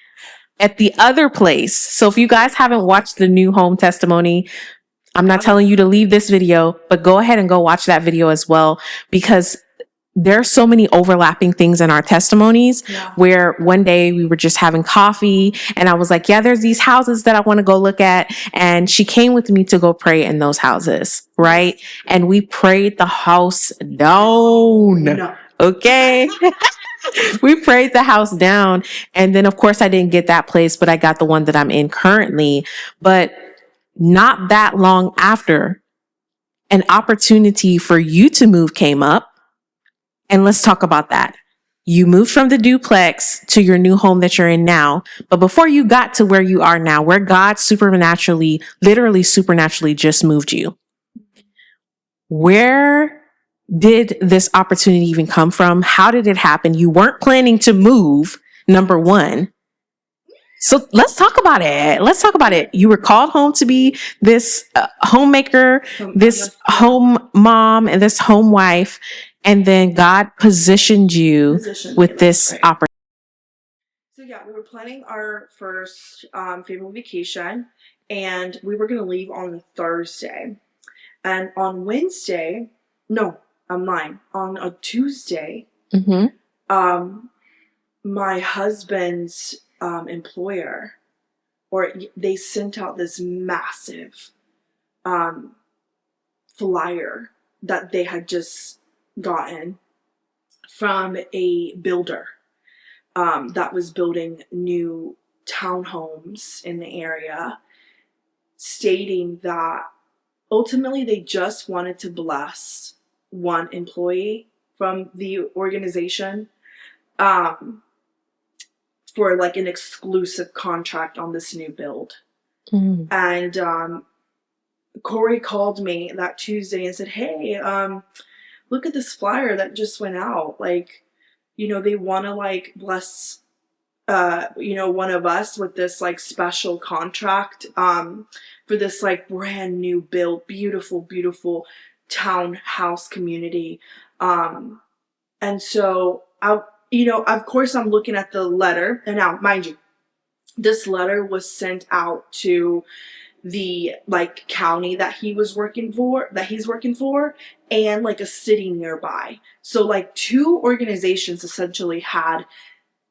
at the other place. So if you guys haven't watched the new home testimony, I'm not telling you to leave this video, but go ahead and go watch that video as well, because there are so many overlapping things in our testimonies where one day we were just having coffee and I was like, yeah, there's these houses that I want to go look at. And she came with me to go pray in those houses. Right. And we prayed the house down. No. Okay. We prayed the house down. And then of course I didn't get that place, but I got the one that I'm in currently. But not that long after, an opportunity for you to move came up. And let's talk about that. You moved from the duplex to your new home that you're in now. But before you got to where you are now, where God supernaturally, literally supernaturally just moved you, where did this opportunity even come from? How did it happen? You weren't planning to move, number one. So let's talk about it. Let's talk about it. You were called home to be this homemaker, this home mom, and this home wife. And then God positioned you with this opportunity. So yeah, we were planning our first family vacation, and we were going to leave on a Thursday. And on Wednesday, no, I'm lying. On a Tuesday, my husband's employer, or they sent out this massive flyer that they had just gotten from a builder that was building new townhomes in the area, stating that ultimately they just wanted to bless one employee from the organization for like an exclusive contract on this new build. And Corey called me that Tuesday and said, hey, look at this flyer that just went out. Like, you know, they want to like bless, you know, one of us with this like special contract for this like brand new build, beautiful, beautiful townhouse community. And so you know, of course I'm looking at the letter, and now mind you, this letter was sent out to the like county that he's working for, and like a city nearby. So like two organizations essentially had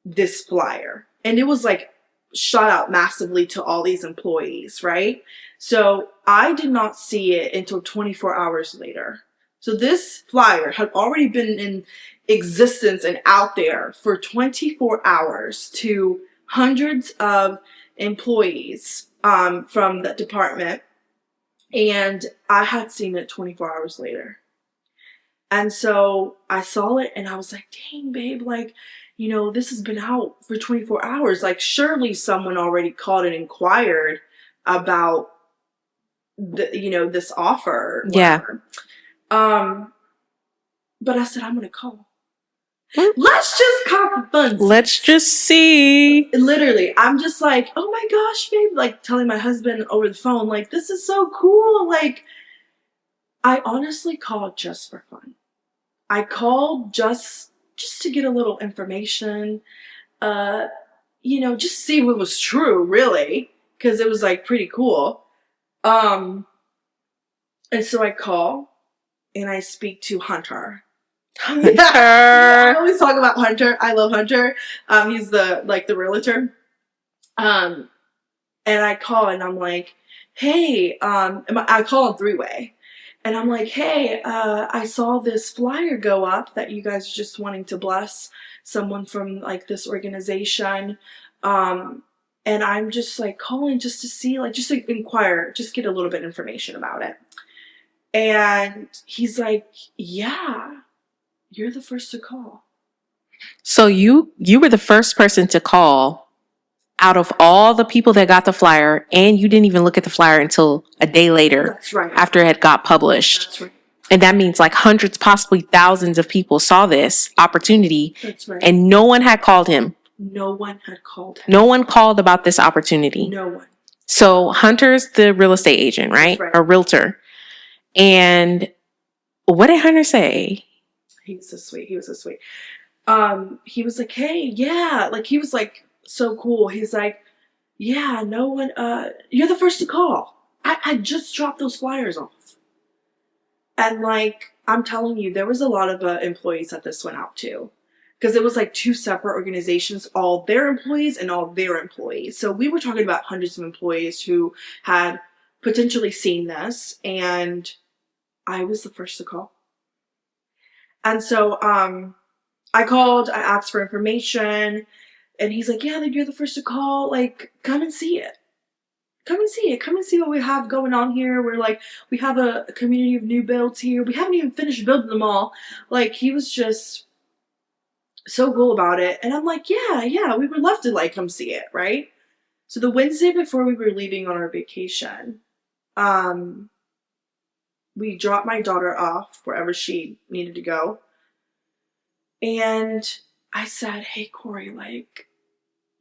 this flyer, and it was like shot out massively to all these employees, right? So I did not see it until 24 hours later. So this flyer had already been in existence and out there for 24 hours to hundreds of employees from the department, and I had seen it 24 hours later. And so I saw it and I was like, dang, babe, like, you know, this has been out for 24 hours. Like, surely someone already called and inquired about the, you know, this offer. Yeah. But I said, I'm going to call. Let's just call the funds. Let's just see. Literally, I'm just like, oh my gosh, babe. Like telling my husband over the phone, like, this is so cool. Like, I honestly called just for fun. I called just to get a little information, you know, just see what was true, really, because it was like pretty cool. And so I call and I speak to Hunter. I always talk about Hunter. I love Hunter. He's the realtor. And I call and I'm like, hey, I call on three-way. And I'm like, hey, I saw this flyer go up that you guys are just wanting to bless someone from like this organization. And I'm just like calling just to see, like, just to inquire, just get a little bit of information about it. And he's like, yeah, you're the first to call. So you were the first person to call out of all the people that got the flyer, and you didn't even look at the flyer until a day later. That's right. After it had got published. That's right. And that means like hundreds, possibly thousands of people saw this opportunity. That's right. And no one had called him. No one had called him. No one called about this opportunity. No one. So Hunter's the real estate agent, right? Right. A realtor. And what did Hunter say? He was so sweet. He was like, hey, yeah. Like, he was like, so cool. He's like, yeah, no one, you're the first to call. I just dropped those flyers off. And like, I'm telling you, there was a lot of employees that this went out to. Because it was like two separate organizations, all their employees and all their employees. So we were talking about hundreds of employees who had potentially seen this. And I was the first to call. And so I called, I asked for information. And he's like, yeah, you're the first to call. Like, come and see it. Come and see it. Come and see what we have going on here. We're like, we have a community of new builds here. We haven't even finished building them all. Like, he was just so cool about it. And I'm like, yeah, we would love to like come see it, right? So the Wednesday before we were leaving on our vacation, we dropped my daughter off wherever she needed to go. And I said, hey, Corey, like,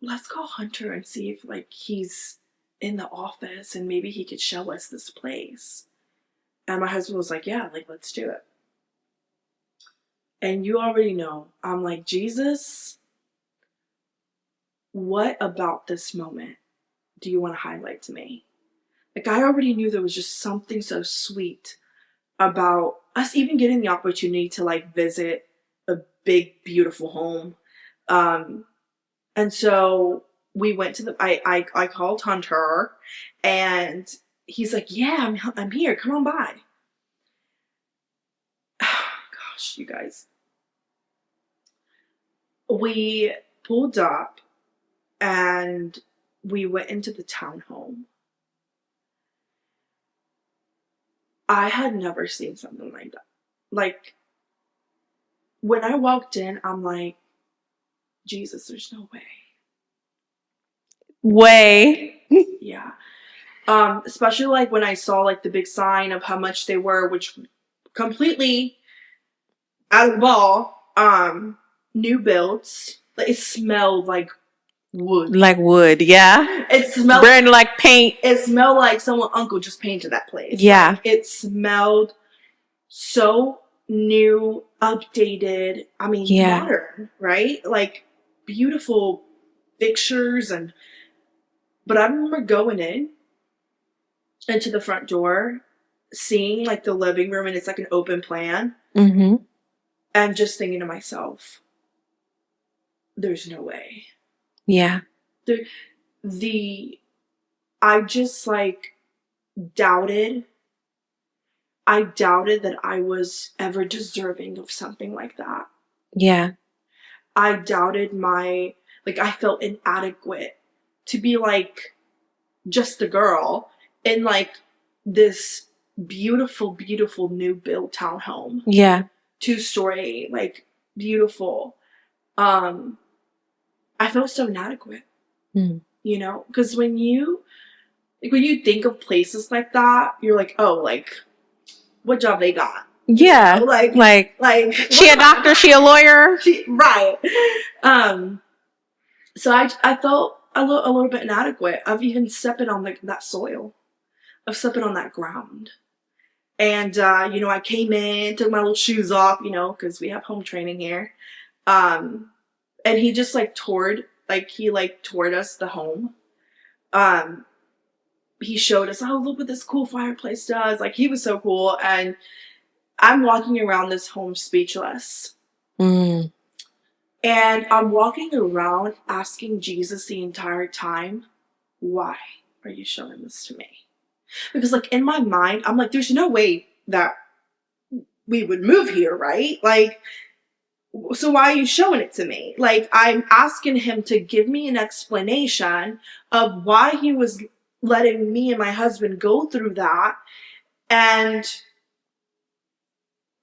let's call Hunter and see if like he's in the office and maybe he could show us this place. And my husband was like, yeah, like, let's do it. And you already know, I'm like, Jesus, what about this moment do you want to highlight to me? Like, I already knew there was just something so sweet about us even getting the opportunity to like visit a big, beautiful home. And so we went to I called Hunter and he's like, yeah, I'm here. Come on by. Gosh, you guys. We pulled up and we went into the townhome. I had never seen something like that. Like, when I walked in, I'm like, Jesus, there's no way. Yeah. Especially like when I saw like the big sign of how much they were, which completely out of the ball. New builds. It smelled like wood. Like wood, yeah. It smelled brand like paint. It smelled like someone uncle just painted that place. Yeah. Like, it smelled so new, updated. I mean, yeah. Modern, right? Like beautiful pictures but I remember going into the front door, seeing like the living room and it's like an open plan. Mm-hmm. And just thinking to myself, there's no way. Yeah. I just like doubted. I doubted that I was ever deserving of something like that. Yeah. I doubted I felt inadequate to be like just a girl in like this beautiful, beautiful new build townhome. Yeah. 2-story, like beautiful. I felt so inadequate, you know, because when you think of places like that, you're like, oh, like, what job they got? Yeah, you know, like she a doctor, she a lawyer, right? So I felt a little bit inadequate of even stepping on that soil, of stepping on that ground. And you know, I came in, took my little shoes off, you know, because we have home training here. And he just toured us the home. He showed us, oh, look what this cool fireplace does. Like, he was so cool. And I'm walking around this home speechless. And I'm walking around asking Jesus the entire time, why are you showing this to me? Because like in my mind, I'm like, there's no way that we would move here, right? Like, so why are you showing it to me? Like, I'm asking him to give me an explanation of why he was letting me and my husband go through that. And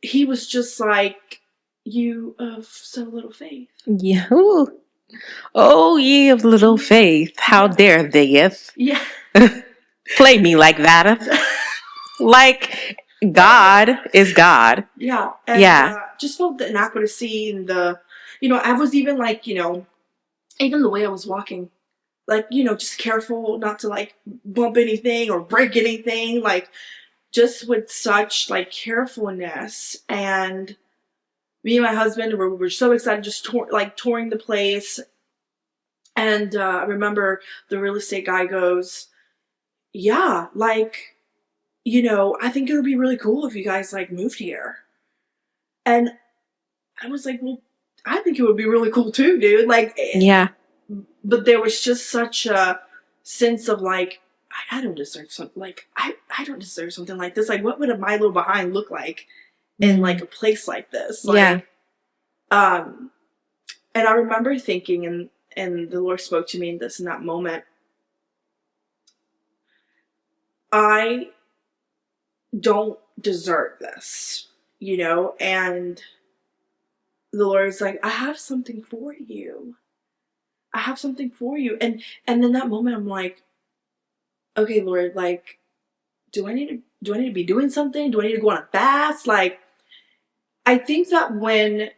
he was just like, you have so little faith. Yeah. Ooh. Oh, ye of little faith, how dare theyeth Yeah. play me like that? Like, God is God. Yeah. And Yeah. just felt the inadequacy and I was even like, even the way I was walking, like, just careful not to like bump anything or break anything, like just with such like carefulness. And me and my husband were so excited, just touring the place. And I remember the real estate guy goes, yeah, like, I think it would be really cool if you guys like moved here. And I was like, well, I think it would be really cool too, dude. Like, Yeah. but there was just such a sense of like, I don't deserve something like I don't deserve something like this. Like, what would a my little behind look like in like a place like this? Yeah. Like, and I remember thinking, and the Lord spoke to me in that moment. I don't deserve this, and the Lord's like, I have something for you. I have something for you. And in that moment I'm like, okay, Lord, like, do I need to be doing something? Do I need to go on a fast? Like, I think that when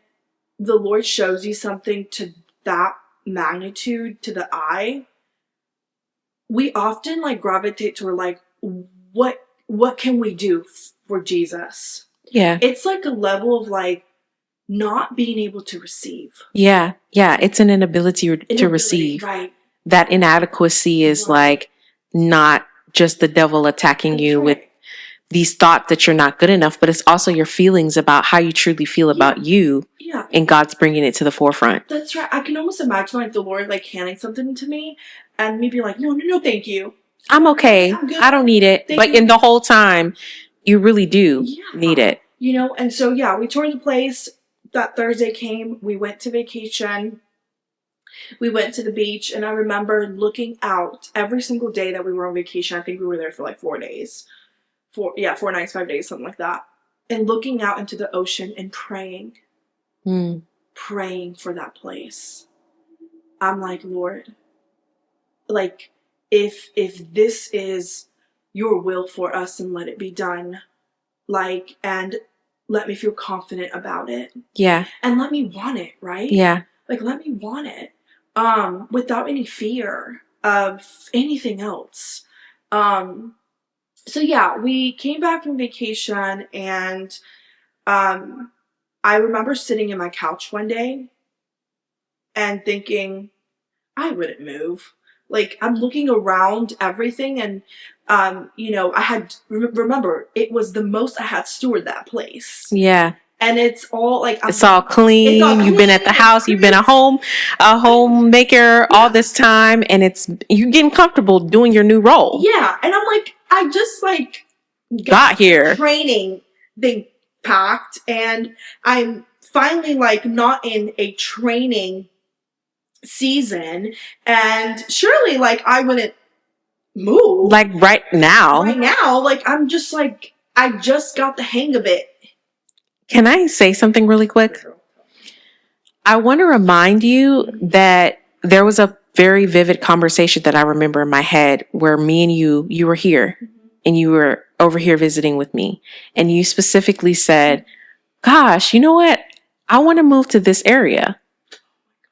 the Lord shows you something to that magnitude to the eye, we often like gravitate toward like, what can we do for Jesus? Yeah. It's like a level of like not being able to receive. Yeah. Yeah. It's an inability to receive. Right. That inadequacy is like not just the devil attacking you with these thoughts that you're not good enough, but it's also your feelings about how you truly feel about you. Yeah. And God's bringing it to the forefront. That's right. I can almost imagine like the Lord like handing something to me and me being like, no, thank you. I'm okay. I'm good. I don't need it. Thank Like you. in the whole time, you really do need it. And so we toured the place. That Thursday came. We went to vacation. We went to the beach, and I remember looking out every single day that we were on vacation. I think we were there for like 4 days. 4 nights, 5 days, something like that. And looking out into the ocean and praying. Praying for that place. I'm like, Lord, like, if this is your will for us, and let it be done. Like, and let me feel confident about it. Yeah. And let me want it, right? Yeah. Like, let me want it. Without any fear of anything else. So yeah, we came back from vacation, and I remember sitting in my couch one day and thinking, I wouldn't move. Like, I'm looking around everything, and I had remember it was the most I had stewarded that place. Yeah. And it's all like it's all clean. You've been at the house. You've been a homemaker all this time, and you're getting comfortable doing your new role. Yeah, and I'm like, I just like got here. Training thing packed, and I'm finally like not in a training season, and surely like I wouldn't move like right now. Like, I'm just like, I just got the hang of it. Can I say something really quick? I want to remind you that there was a very vivid conversation that I remember in my head where me and you were here and you were over here visiting with me, and you specifically said, gosh, you know what? I want to move to this area.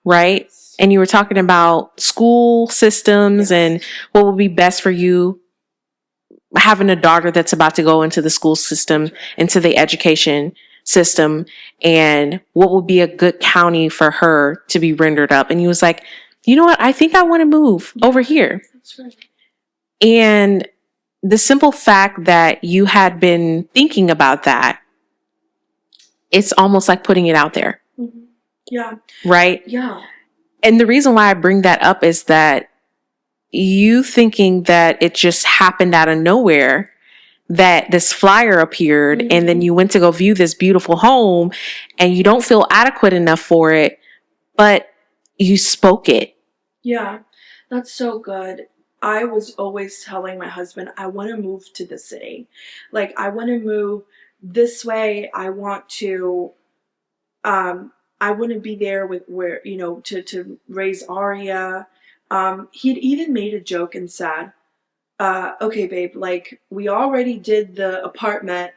Right? And you were talking about school systems and what would be best for you, having a daughter that's about to go into the school system, into the education system, and what would be a good county for her to be rendered up. And he was like, you know what? I think I want to move over here. That's right. And the simple fact that you had been thinking about that, it's almost like putting it out there. Mm-hmm. Yeah. Right? Yeah. And the reason why I bring that up is that you thinking that it just happened out of nowhere, that this flyer appeared, and then you went to go view this beautiful home and you don't feel adequate enough for it, but you spoke it. Yeah, that's so good. I was always telling my husband, I want to move to the city. Like, I want to move this way. I want to, I wouldn't be there with where, to raise Arya. He'd even made a joke and said, okay, babe, like we already did the apartment,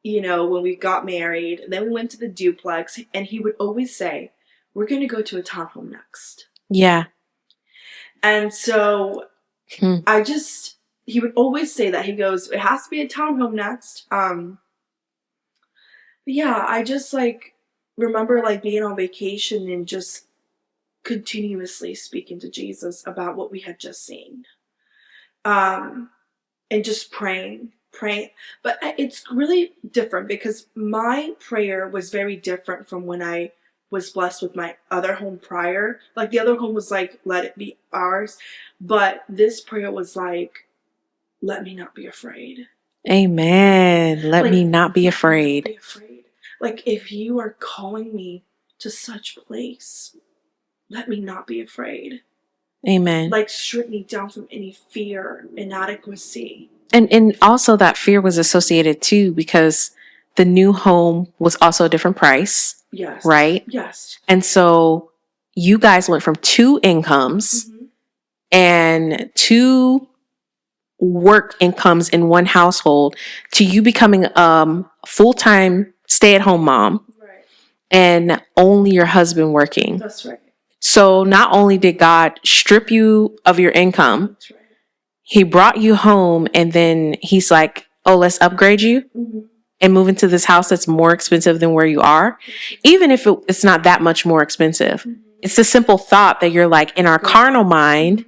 when we got married. Then we went to the duplex, and he would always say, we're going to go to a townhome next. Yeah. And so he would always say that. He goes, it has to be a townhome next. Yeah, I just like remember like being on vacation and just continuously speaking to Jesus about what we had just seen. And just praying. But it's really different because my prayer was very different from when I was blessed with my other home prior. Like the other home was like, let it be ours. But this prayer was like, let me not be afraid. Amen. Let me not be afraid. Not be afraid. Like if you are calling me to such place, let me not be afraid. Amen. Like strip me down from any fear, inadequacy. And also that fear was associated too because the new home was also a different price. Yes. Right? Yes. And so you guys went from 2 incomes and 2 work incomes in one household to you becoming full-time stay-at-home mom. Right. And only your husband working. That's right. So not only did God strip you of your income, that's right. He brought you home, and then He's like, oh, let's upgrade you and move into this house that's more expensive than where you are. Even if it's not that much more expensive. It's the simple thought that you're like, in our carnal mind,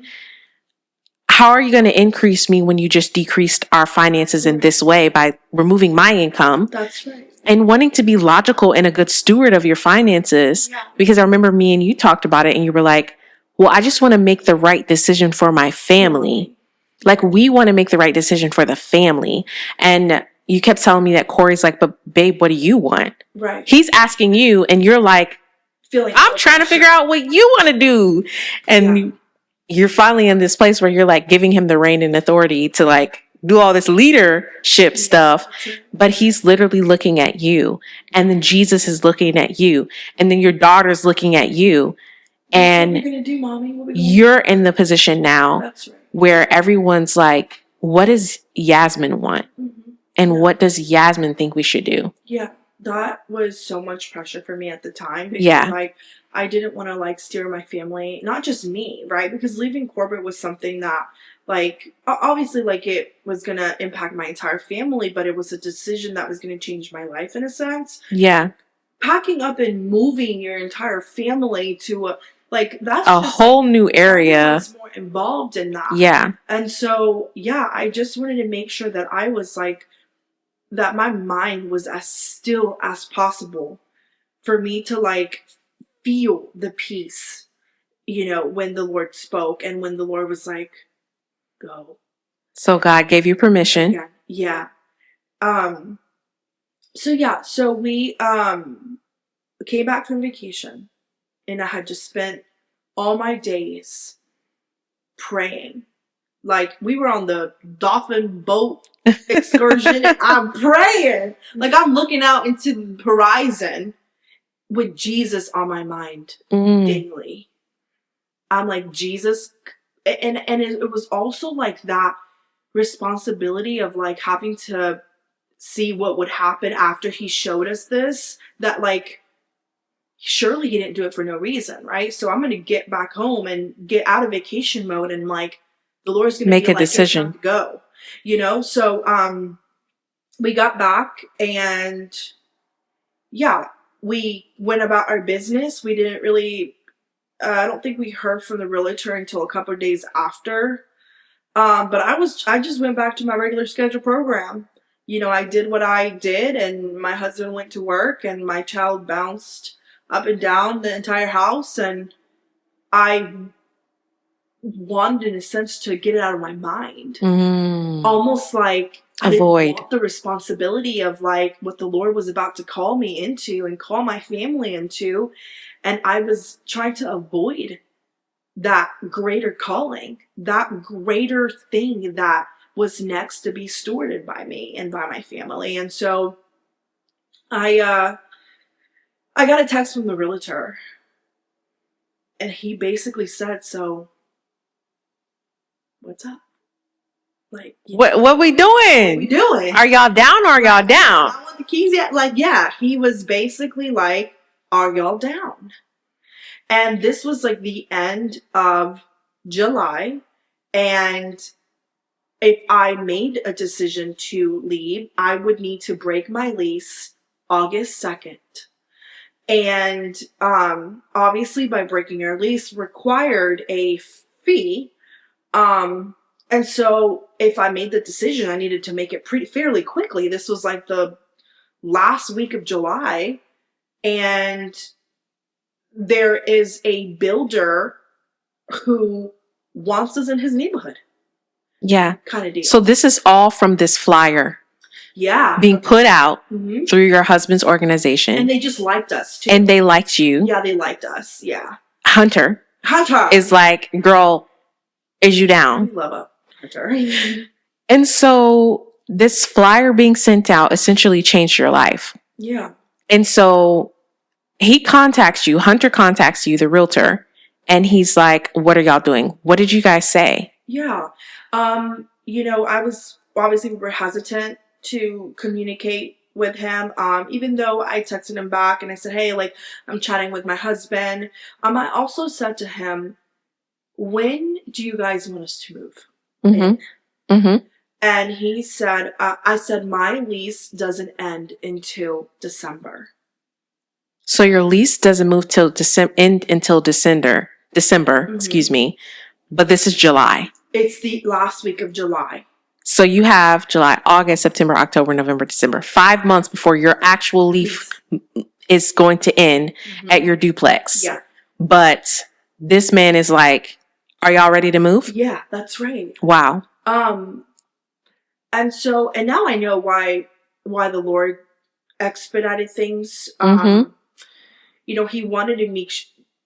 how are you going to increase me when you just decreased our finances in this way by removing my income? That's right. And wanting to be logical and a good steward of your finances. Yeah. Because I remember me and you talked about it and you were like, well, I just want to make the right decision for my family. Like we want to make the right decision for the family. And you kept telling me that Corey's like, but babe, what do you want? Right. He's asking you and you're like, I'm trying to figure out what you want to do. And you're finally in this place where you're like giving him the reign and authority to like do all this leadership stuff, but he's literally looking at you, and then Jesus is looking at you, and then your daughter's looking at you, and what are we gonna do, Mommy? you're in the position now where everyone's like, what does Yazmin want? And what does Yazmin think we should do? Yeah, that was so much pressure for me at the time because like I didn't want to like steer my family, not just me, right? Because leaving corporate was something that like obviously like it was going to impact my entire family, but it was a decision that was going to change my life in a sense. Yeah. Packing up and moving your entire family to like that's a whole new area. More involved in that. Yeah. And so, yeah, I just wanted to make sure that I was like, that my mind was as still as possible for me to like feel the peace, when the Lord spoke and when the Lord was like, go. So God gave you permission. Yeah. So we came back from vacation and I had just spent all my days praying. Like we were on the dolphin boat excursion and I'm praying. Like I'm looking out into the horizon with Jesus on my mind daily. I'm like, Jesus. And it was also like that responsibility of like having to see what would happen after he showed us this, that like, surely he didn't do it for no reason, right? So I'm going to get back home and get out of vacation mode and like, the Lord's going to make a decision to go, So, we got back and we went about our business. We didn't really, I don't think we heard from the realtor until a couple of days after. But I just went back to my regular schedule program. I did what I did and my husband went to work and my child bounced up and down the entire house. And I wanted, in a sense, to get it out of my mind. Almost like I didn't want the responsibility of like what the Lord was about to call me into and call my family into. And I was trying to avoid that greater calling, that greater thing that was next to be stewarded by me and by my family. And so I I got a text from the realtor, and he basically said, "So, what's up? Like, what we doing? What we doing? Are y'all down or are y'all down?" I want the keys yet. Like, yeah, he was basically like, "Are y'all down?" And this was like the end of July, and if I made a decision to leave, I would need to break my lease August 2nd. And obviously, by breaking our lease required a fee. And so if I made the decision, I needed to make it pretty fairly quickly. This was like the last week of July, and there is a builder who wants us in his neighborhood. Yeah. Kind of deal. So this is all from this flyer. Yeah. Being put out through your husband's organization. And they just liked us too. And they liked you. Yeah, they liked us. Yeah. Hunter is like, girl, is you down? We love Hunter. And so this flyer being sent out essentially changed your life. Yeah. And so he contacts you, Hunter contacts you, the realtor, and he's like, what are y'all doing? What did you guys say? Yeah. I was obviously we were hesitant to communicate with him. Even though I texted him back and I said, hey, like, I'm chatting with my husband. I also said to him, when do you guys want us to move? Mm-hmm. Mm-hmm. And he said, I said, my lease doesn't end until December. So your lease doesn't move till until December, excuse me. But this is July. It's the last week of July. So you have July, August, September, October, November, December. 5 months before your actual lease is going to end at your duplex. Yeah. But this man is like, are y'all ready to move? Yeah, that's right. Wow. And now I know why the Lord expedited things. He wanted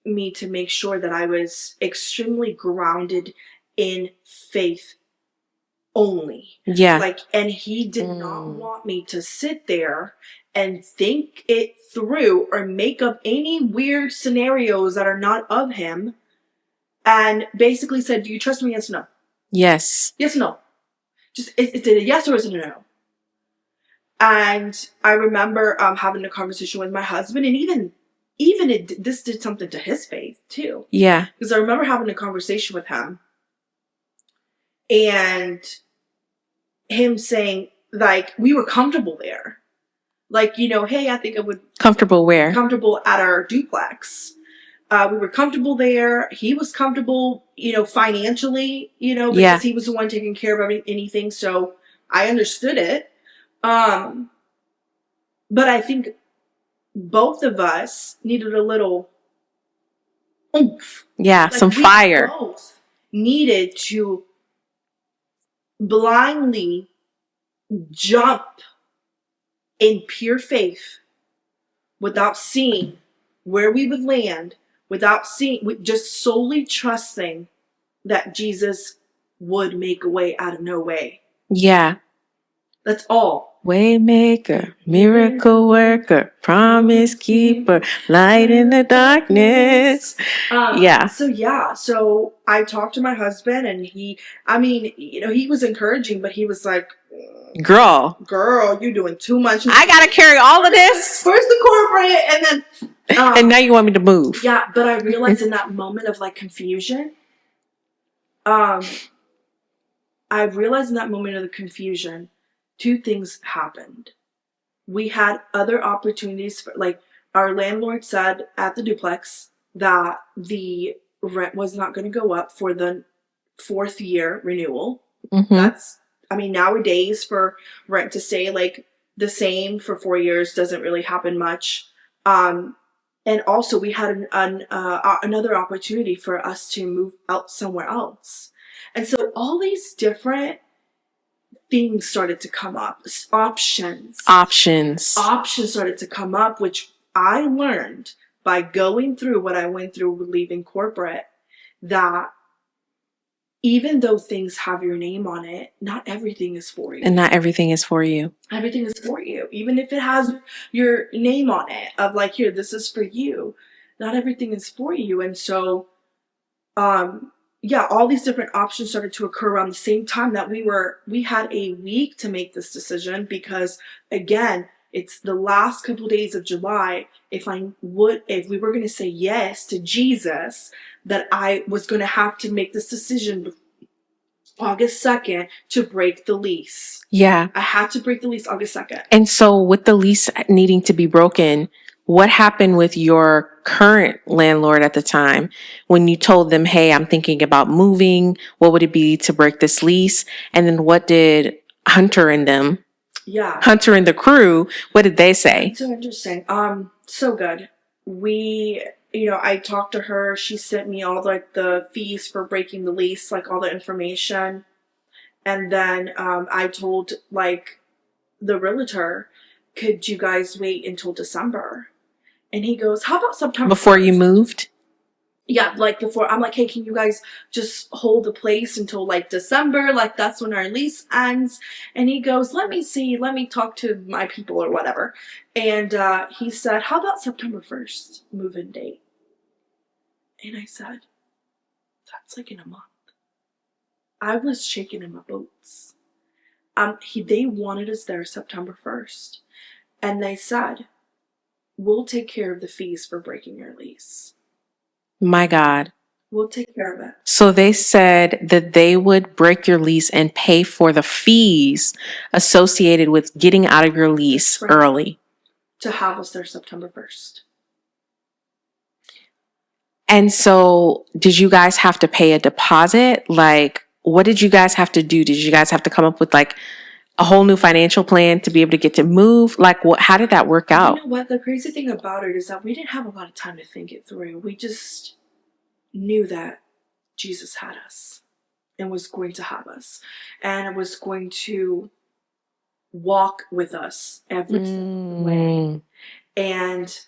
me to make sure that I was extremely grounded in faith only. Yeah. And he did not want me to sit there and think it through or make up any weird scenarios that are not of him. And basically said, do you trust me? Yes or no? Yes. Yes or no? Just, is it a yes or is it a no? And I remember having a conversation with my husband, and this did something to his faith too. Yeah. Because I remember having a conversation with him and him saying, like, we were comfortable there. Like, hey, I think I would... Comfortable where? Comfortable at our duplex. We were comfortable there. He was comfortable, financially, because he was the one taking care of anything. So I understood it. But I think both of us needed a little oomph. Yeah, some fire. Both needed to blindly jump in pure faith without seeing where we would land, just solely trusting that Jesus would make a way out of no way. Yeah. That's all. Waymaker, miracle worker, promise keeper, light in the darkness. So I talked to my husband, and he was encouraging, but he was like, Girl, you're doing too much. I gotta carry all of this. First the corporate, and then and now you want me to move. Yeah, but I realized in that moment of like confusion, two things happened. We had other opportunities for, like, our landlord said at the duplex that the rent was not going to go up for the 4th year renewal. That's, nowadays for rent to stay like the same for 4 years doesn't really happen much. And also we had another opportunity for us to move out somewhere else. And so all these different things started to come up. Options started to come up, which I learned by going through what I went through with leaving corporate, that even though things have your name on it, not everything is for you. And not everything is for you. Everything is for you. Even if it has your name on it, of like, here, this is for you. Not everything is for you. And so, yeah, all these different options started to occur around the same time that we had a week to make this decision, because again, it's the last couple of days of July. If we were going to say yes to Jesus, that I was going to have to make this decision August 2nd to break the lease. Yeah. I had to break the lease August 2nd. And so with the lease needing to be broken, what happened with your current landlord at the time when you told them, hey, I'm thinking about moving? What would it be to break this lease? And then what did Hunter and them, Hunter and the crew, what did they say? It's so interesting. So good. I talked to her. She sent me all the fees for breaking the lease, like all the information. And then I told the realtor, could you guys wait until December? And he goes, how about September? Before you moved? Yeah, before. I'm like, hey, can you guys just hold the place until December? That's when our lease ends. And he goes, let me see, let me talk to my people or whatever. And he said, how about September 1st, move-in date? And I said, that's in a month. I was shaking in my boots. They wanted us there September 1st. And they said, we'll take care of the fees for breaking your lease. My God. We'll take care of it. So they said that they would break your lease and pay for the fees associated with getting out of your lease early. To have us there September 1st. And so did you guys have to pay a deposit? What did you guys have to do? Did you guys have to come up with a whole new financial plan to be able to get to move? How did that work out? You know what? The crazy thing about it is that we didn't have a lot of time to think it through. We just knew that Jesus had us and was going to have us and was going to walk with us every single way. And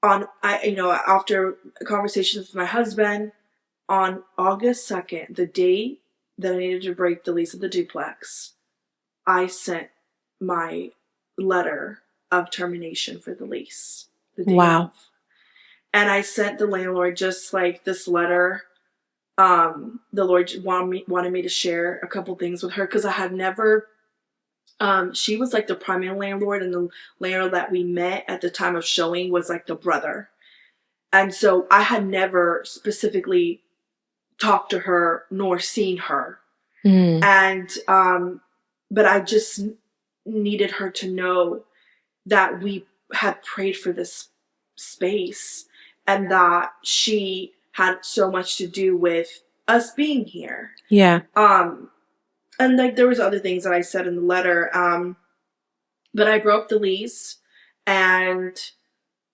after conversations with my husband, on August 2nd, the day that I needed to break the lease of the duplex, I sent my letter of termination for the lease. The day of. And I sent the landlord just this letter. The Lord wanted me to share a couple things with her, because I had never, she was the primary landlord, and the landlord that we met at the time of showing was the brother. And so I had never specifically talked to her nor seen her. And, but I just needed her to know that we had prayed for this space and that she had so much to do with us being here. Yeah. And there was other things that I said in the letter. But I broke the lease, and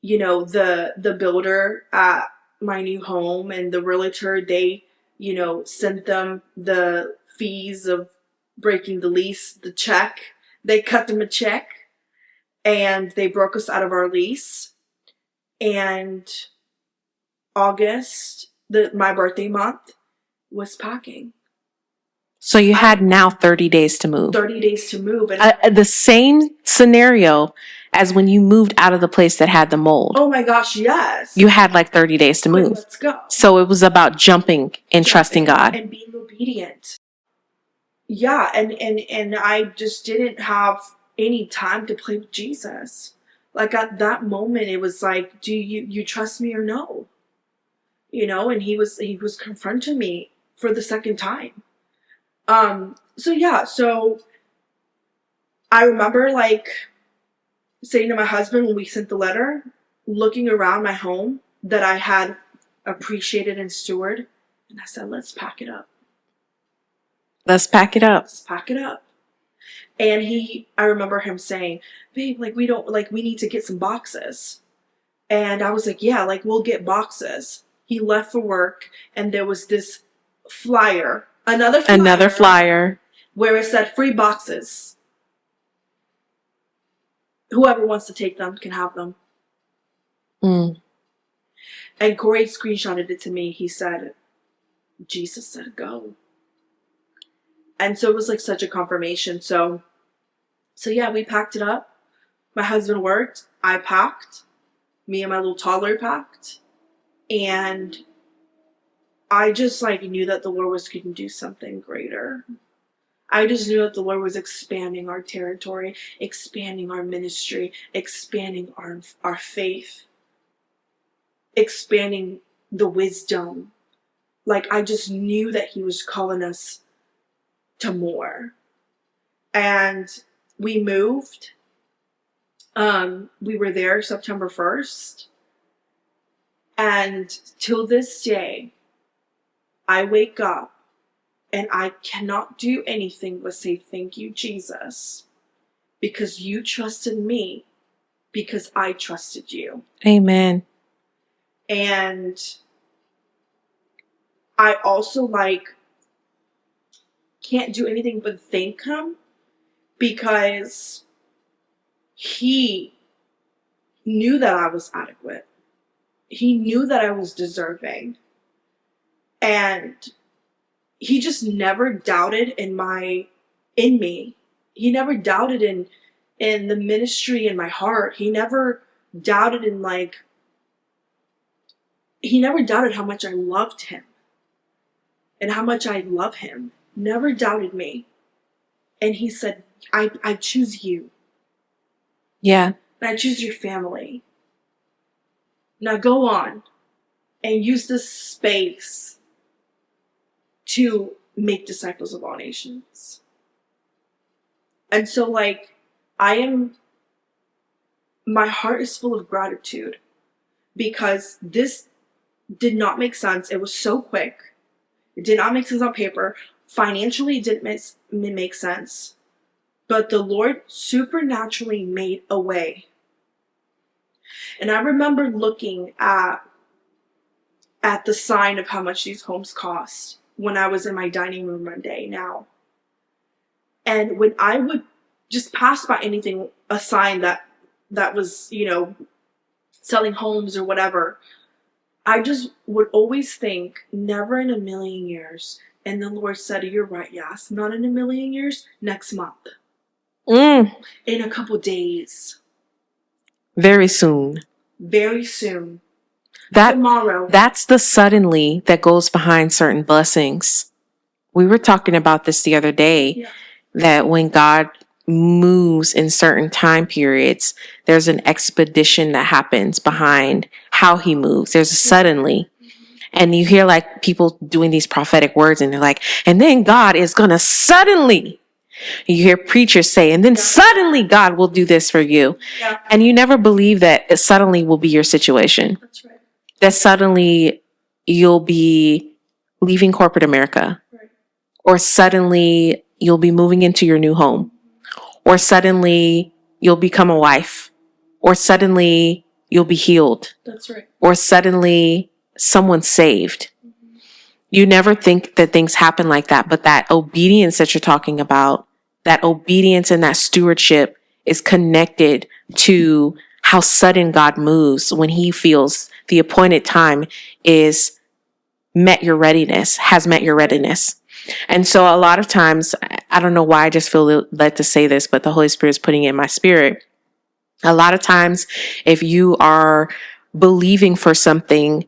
the builder at my new home and the realtor, they sent them the fees of breaking the lease, the check. They cut them a check, and they broke us out of our lease. And August, my birthday month, was packing. So you had now 30 days to move. 30 days to move. And the same scenario as when you moved out of the place that had the mold. Oh my gosh, yes. You had 30 days to move. Let's go. So it was about jumping and trusting God. And being obedient. Yeah, and I just didn't have any time to play with Jesus. At that moment, it was do you trust me or no? And he was confronting me for the second time. So I remember saying to my husband when we sent the letter, looking around my home that I had appreciated and stewarded, and I said, let's pack it up. Let's pack it up. Let's pack it up. And I remember him saying, babe, we need to get some boxes. And I was like, yeah, we'll get boxes. He left for work, and there was this flyer, another flyer, where it said free boxes. Whoever wants to take them can have them. And Corey screenshotted it to me. He said, Jesus said go. And so it was like such a confirmation. So yeah, we packed it up. My husband worked. I packed. Me and my little toddler packed. And I just like knew that the Lord was going to do something greater. I just knew that the Lord was expanding our territory, expanding our ministry, expanding our faith, expanding the wisdom. Like, I just knew that He was calling us to more. And we moved. We were there September 1st. And till this day, I wake up and I cannot do anything but say, thank you, Jesus, because you trusted me, because I trusted you. Amen. And I also can't do anything but thank Him, because He knew that I was adequate. He knew that I was deserving. And He just never doubted in me. He never doubted in the ministry in my heart. He never doubted he never doubted how much I loved Him and how much I love Him. Never doubted me. And He said, I choose you. Yeah. And I choose your family. Now go on and use this space to make disciples of all nations. And so my heart is full of gratitude, because this did not make sense. It was so quick. It did not make sense on paper. Financially, it didn't make sense. But the Lord supernaturally made a way. And I remember looking at the sign of how much these homes cost when I was in my dining room one day now. And when I would just pass by anything, a sign that was, selling homes or whatever, I just would always think, never in a million years. And the Lord said, you're right, yes, not in a million years, next month. In a couple days. Very soon. Very soon. Tomorrow. That's the suddenly that goes behind certain blessings. We were talking about this the other day, that when God moves in certain time periods, there's an expedition that happens behind how He moves. There's a suddenly. And you hear like people doing these prophetic words and they're like, and then God is going to suddenly. You hear preachers say, and then suddenly God will do this for you. Yeah. And you never believe that it suddenly will be your situation. That's right. That suddenly you'll be leaving corporate America. Right. Or suddenly you'll be moving into your new home. Or suddenly you'll become a wife. Or suddenly you'll be healed. That's right. Or suddenly someone's saved. You never think that things happen like that, but that obedience that you're talking about, that obedience and that stewardship is connected to how sudden God moves when He feels the appointed time is met your readiness, has met your readiness. And so a lot of times, I don't know why I just feel led to say this, but the Holy Spirit is putting it in my spirit. A lot of times, if you are believing for something,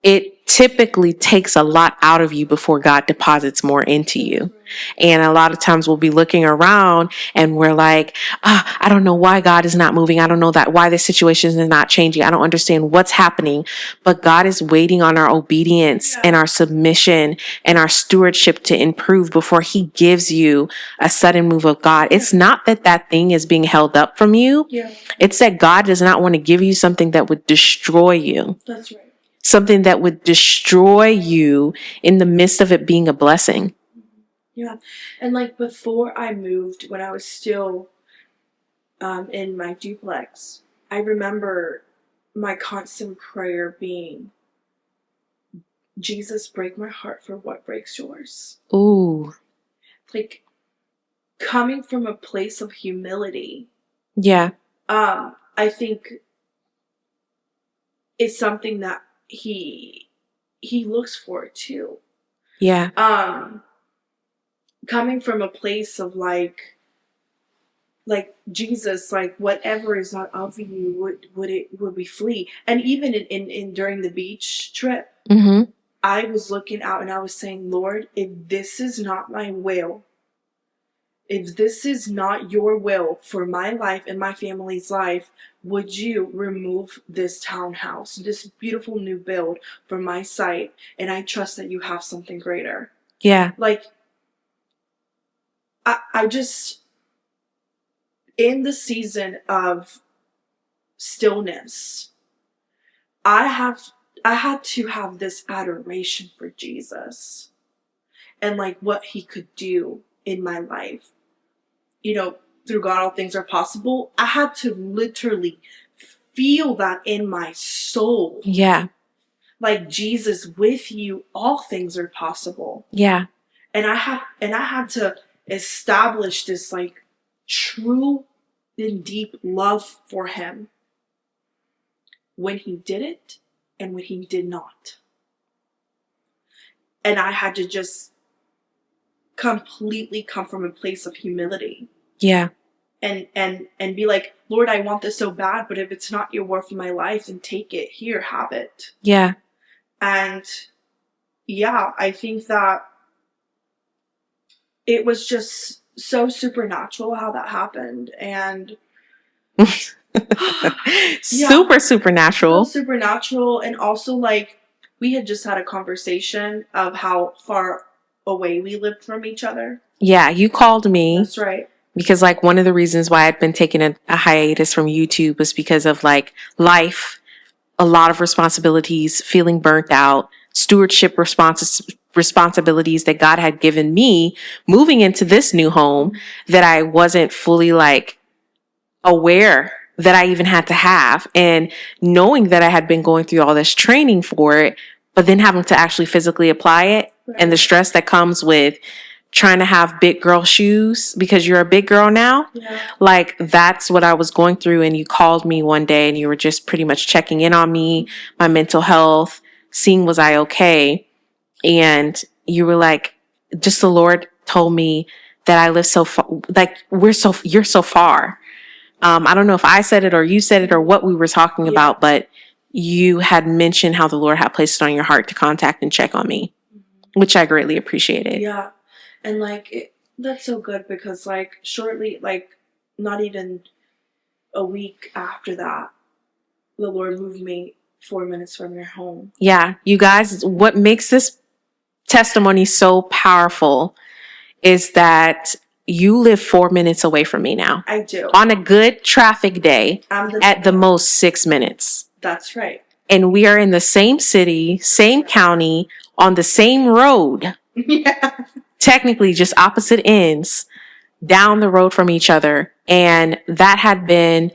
it typically takes a lot out of you before God deposits more into you. And a lot of times we'll be looking around and we're like, I don't know why God is not moving. I don't know why this situation is not changing. I don't understand what's happening. But God is waiting on our obedience and our submission and our stewardship to improve before He gives you a sudden move of God. It's not that thing is being held up from you. It's that God does not want to give you something that would destroy you. That's right. Something that would destroy you in the midst of it being a blessing. Yeah. And before I moved, when I was still in my duplex, I remember my constant prayer being, Jesus, break my heart for what breaks yours. Ooh. Coming from a place of humility. Yeah. I think it's something that he looks for too. Yeah. Coming from a place of like Jesus, like whatever is not of you, would we flee? And even in during the beach trip, Mm-hmm. I was looking out and I was saying, Lord, if this is not my will, if this is not your will for my life and my family's life, would you remove this townhouse, this beautiful new build from my site? And I trust that you have something greater. Yeah. Like, I just, in the season of stillness, I had to have this adoration for Jesus and like what he could do in my life. You know, through God all things are possible. I had to literally feel that in my soul. Yeah. Like, Jesus, with you all things are possible. Yeah. And I had to establish this like true and deep love for him when he did it and when he did not. And I had to just completely come from a place of humility. Yeah. And be like, Lord, I want this so bad, but if it's not your will for my life, then take it. Here, have it. Yeah. And yeah, I think that it was just so supernatural how that happened. And super supernatural. So supernatural. And also, like, we had just had a conversation of how far away we lived from each other. Yeah, you called me. That's right. Because like one of the reasons why I'd been taking a hiatus from YouTube was because of like life, a lot of responsibilities, feeling burnt out, stewardship responsibilities that God had given me moving into this new home that I wasn't fully like aware that I even had to have, and knowing that I had been going through all this training for it, but then having to actually physically apply it, and the stress that comes with trying to have big girl shoes because you're a big girl now. Yeah. Like, that's what I was going through. And you called me one day and you were just pretty much checking in on me, my mental health, seeing was I okay. And you were like, just the Lord told me that I live so far, like you're so far. I don't know if I said it or you said it or what we were talking about, but you had mentioned how the Lord had placed it on your heart to contact and check on me, which I greatly appreciated. Yeah. And like, that's so good because like shortly, like not even a week after that, the Lord moved me 4 minutes from your home. Yeah. You guys, what makes this testimony so powerful is that you live 4 minutes away from me now. I do. On a good traffic day, at the most 6 minutes. That's right. And we are in the same city, same county, on the same road. Yeah. Technically just opposite ends down the road from each other. And that had been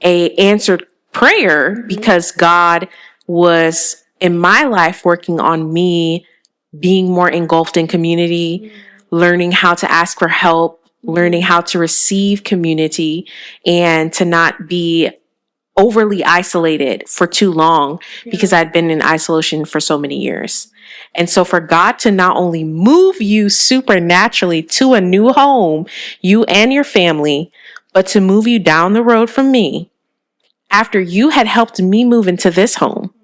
a answered prayer because God was in my life working on me being more engulfed in community, learning how to ask for help, learning how to receive community, and to not be overly isolated for too long because I'd been in isolation for so many years. And so for God to not only move you supernaturally to a new home, you and your family, but to move you down the road from me after you had helped me move into this home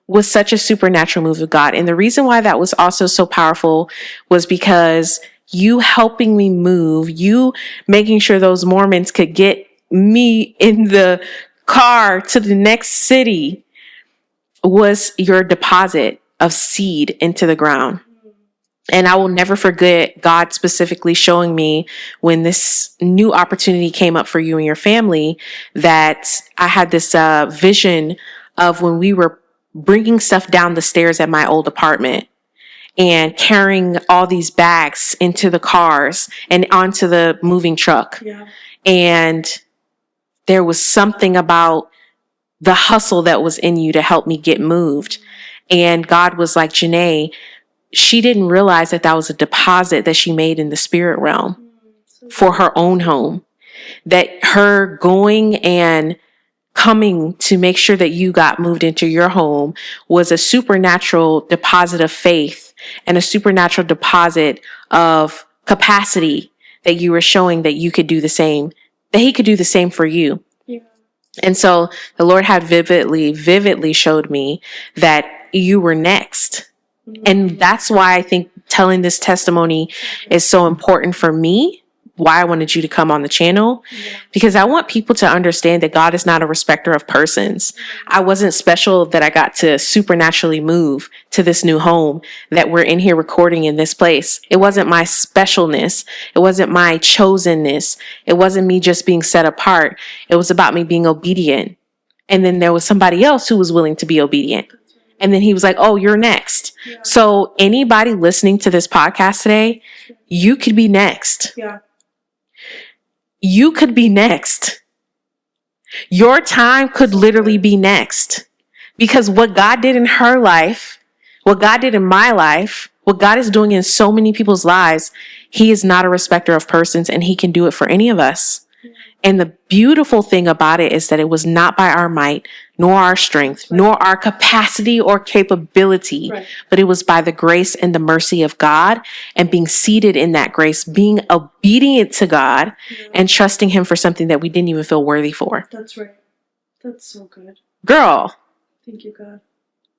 was such a supernatural move of God. And the reason why that was also so powerful was because you helping me move, you making sure those Mormons could get me in the car to the next city was your deposit of seed into the ground. And I will never forget God specifically showing me when this new opportunity came up for you and your family that I had this vision of when we were bringing stuff down the stairs at my old apartment and carrying all these bags into the cars and onto the moving truck. Yeah. And there was something about the hustle that was in you to help me get moved. And God was like, JaNae, she didn't realize that that was a deposit that she made in the spirit realm for her own home. That her going and coming to make sure that you got moved into your home was a supernatural deposit of faith and a supernatural deposit of capacity that you were showing that you could do the same, that he could do the same for you. Yeah. And so the Lord had vividly showed me that you were next. And that's why I think telling this testimony is so important for me. Why I wanted you to come on the channel, because I want people to understand that God is not a respecter of persons. I wasn't special that I got to supernaturally move to this new home that we're in here recording in this place. It wasn't my specialness. It wasn't my chosenness. It wasn't me just being set apart. It was about me being obedient. And then there was somebody else who was willing to be obedient. And then he was like, oh, you're next. Yeah. So anybody listening to this podcast today, you could be next. Yeah. You could be next. Your time could literally be next. Because what God did in her life, what God did in my life, what God is doing in so many people's lives, he is not a respecter of persons, and he can do it for any of us. And the beautiful thing about it is that it was not by our might, nor our strength, nor our capacity or capability, but it was by the grace and the mercy of God, and being seated in that grace, being obedient to God, and trusting him for something that we didn't even feel worthy for. That's right. That's so good. Girl. Thank you, God.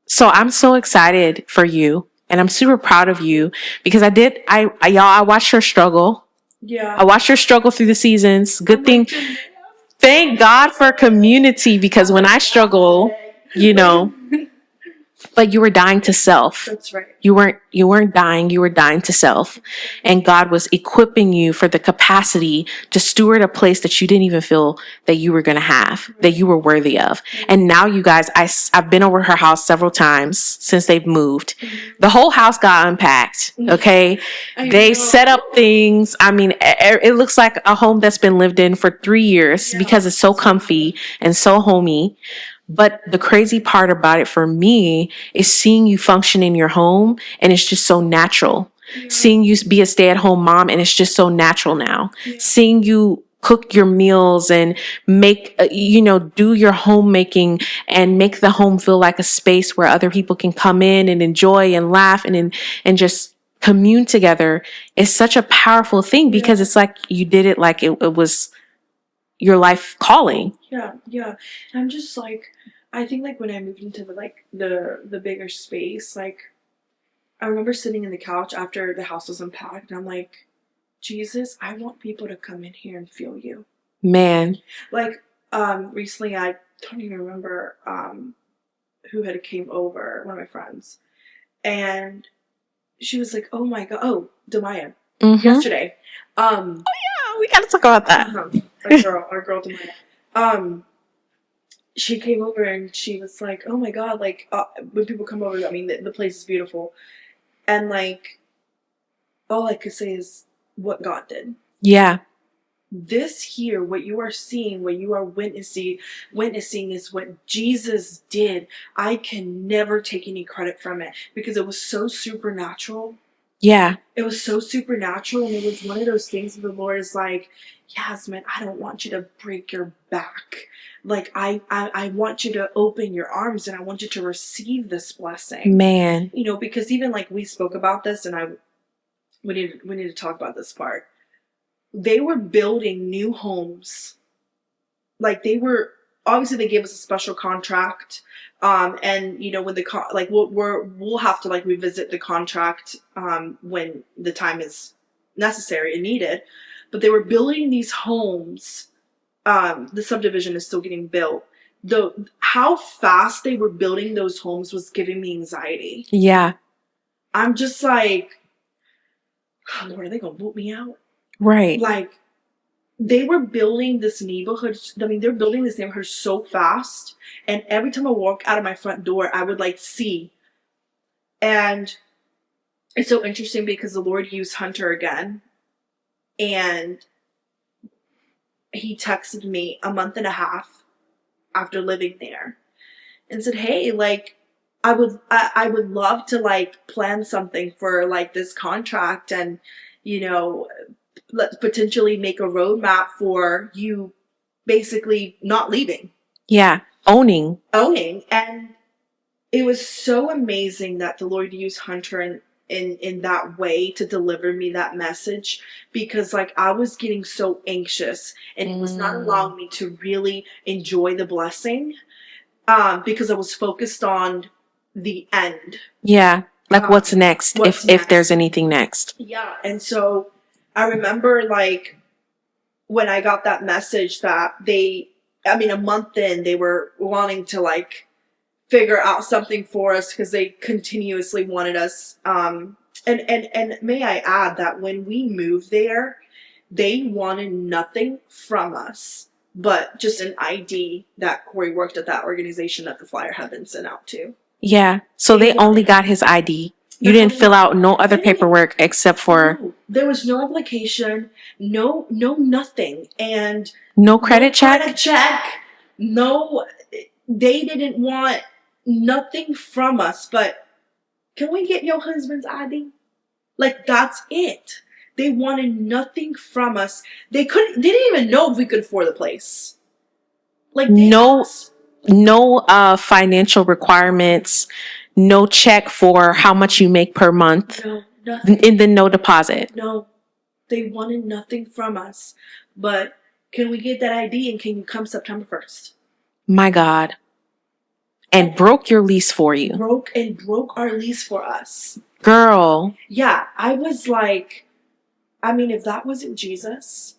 So I'm so excited for you, and I'm super proud of you, because I watched her struggle. Yeah. I watched her struggle through the seasons. Good thing. Thank God for community, because when I struggle, but you were dying to self. That's right. You weren't dying, you were dying to self. And God was equipping you for the capacity to steward a place that you didn't even feel that you were going to have, that you were worthy of. And now, you guys, I've been over her house several times since they've moved. The whole house got unpacked. Okay. They set up things. I mean, it looks like a home that's been lived in for 3 years, because it's so comfy and so homey. But the crazy part about it for me is seeing you function in your home, and it's just so natural. Yeah. Seeing you be a stay-at-home mom, and it's just so natural now. Yeah. Seeing you cook your meals and make, do your homemaking and make the home feel like a space where other people can come in and enjoy and laugh and just commune together is such a powerful thing, because it's like you did it like it was your life calling. Yeah. And I'm just like, I think like when I moved into the bigger space, like I remember sitting in the couch after the house was unpacked, and I'm like, Jesus, I want people to come in here and feel you. Man. Like recently, I don't even remember who had came over, one of my friends, and she was like, oh my God, Demaya, yesterday. Oh yeah, we gotta talk about that. Our girl Demaya. She came over and she was like, oh my God, like, when people come over, I mean, the place is beautiful. And, like, all I could say is what God did. Yeah. This here, what you are seeing, what you are witnessing is what Jesus did. I can never take any credit from it, because it was so supernatural. Yeah. It was so supernatural, and it was one of those things where the Lord is like, Yazmin, I don't want you to break your back. Like, I want you to open your arms, and I want you to receive this blessing. Man. Because even like we spoke about this, and we need to talk about this part. They were building new homes. Like, obviously they gave us a special contract. And when we'll have to like revisit the contract when the time is necessary and needed. But they were building these homes. The subdivision is still getting built. How fast they were building those homes was giving me anxiety. Yeah. I'm just like, oh, Lord, are they gonna boot me out? Right. Like, they were building this neighborhood. I mean, they're building this neighborhood so fast. And every time I walk out of my front door, I would like see. And it's so interesting because the Lord used Hunter again. And he texted me a month and a half after living there and said, hey, like, I would love to like plan something for like this contract, and let's potentially make a roadmap for you basically not leaving. Yeah. Owning. And it was so amazing that the Lord used Hunter in that way to deliver me that message, because like I was getting so anxious and it was not allowing me to really enjoy the blessing, because I was focused on the end. Yeah. Like what's next, if there's anything next. Yeah. And so I remember like when I got that message that a month in, they were wanting to like figure out something for us because they continuously wanted us. And may I add that when we moved there, they wanted nothing from us but just an ID that Corey worked at that organization that the flyer had been sent out to. Yeah. So they only got his ID. You didn't fill out no other paperwork except for... No, there was no application, no nothing. And no credit check? No, they didn't want nothing from us, but can we get your husband's ID? Like, that's it. They wanted nothing from us. They didn't even know if we could afford the place. Like, no financial requirements, no check for how much you make per month. No, nothing. And then no deposit. No, they wanted nothing from us. But can we get that ID and can you come September 1st? My God. And broke your lease for you. Broke our lease for us. Girl. Yeah, I was like, I mean, if that wasn't Jesus.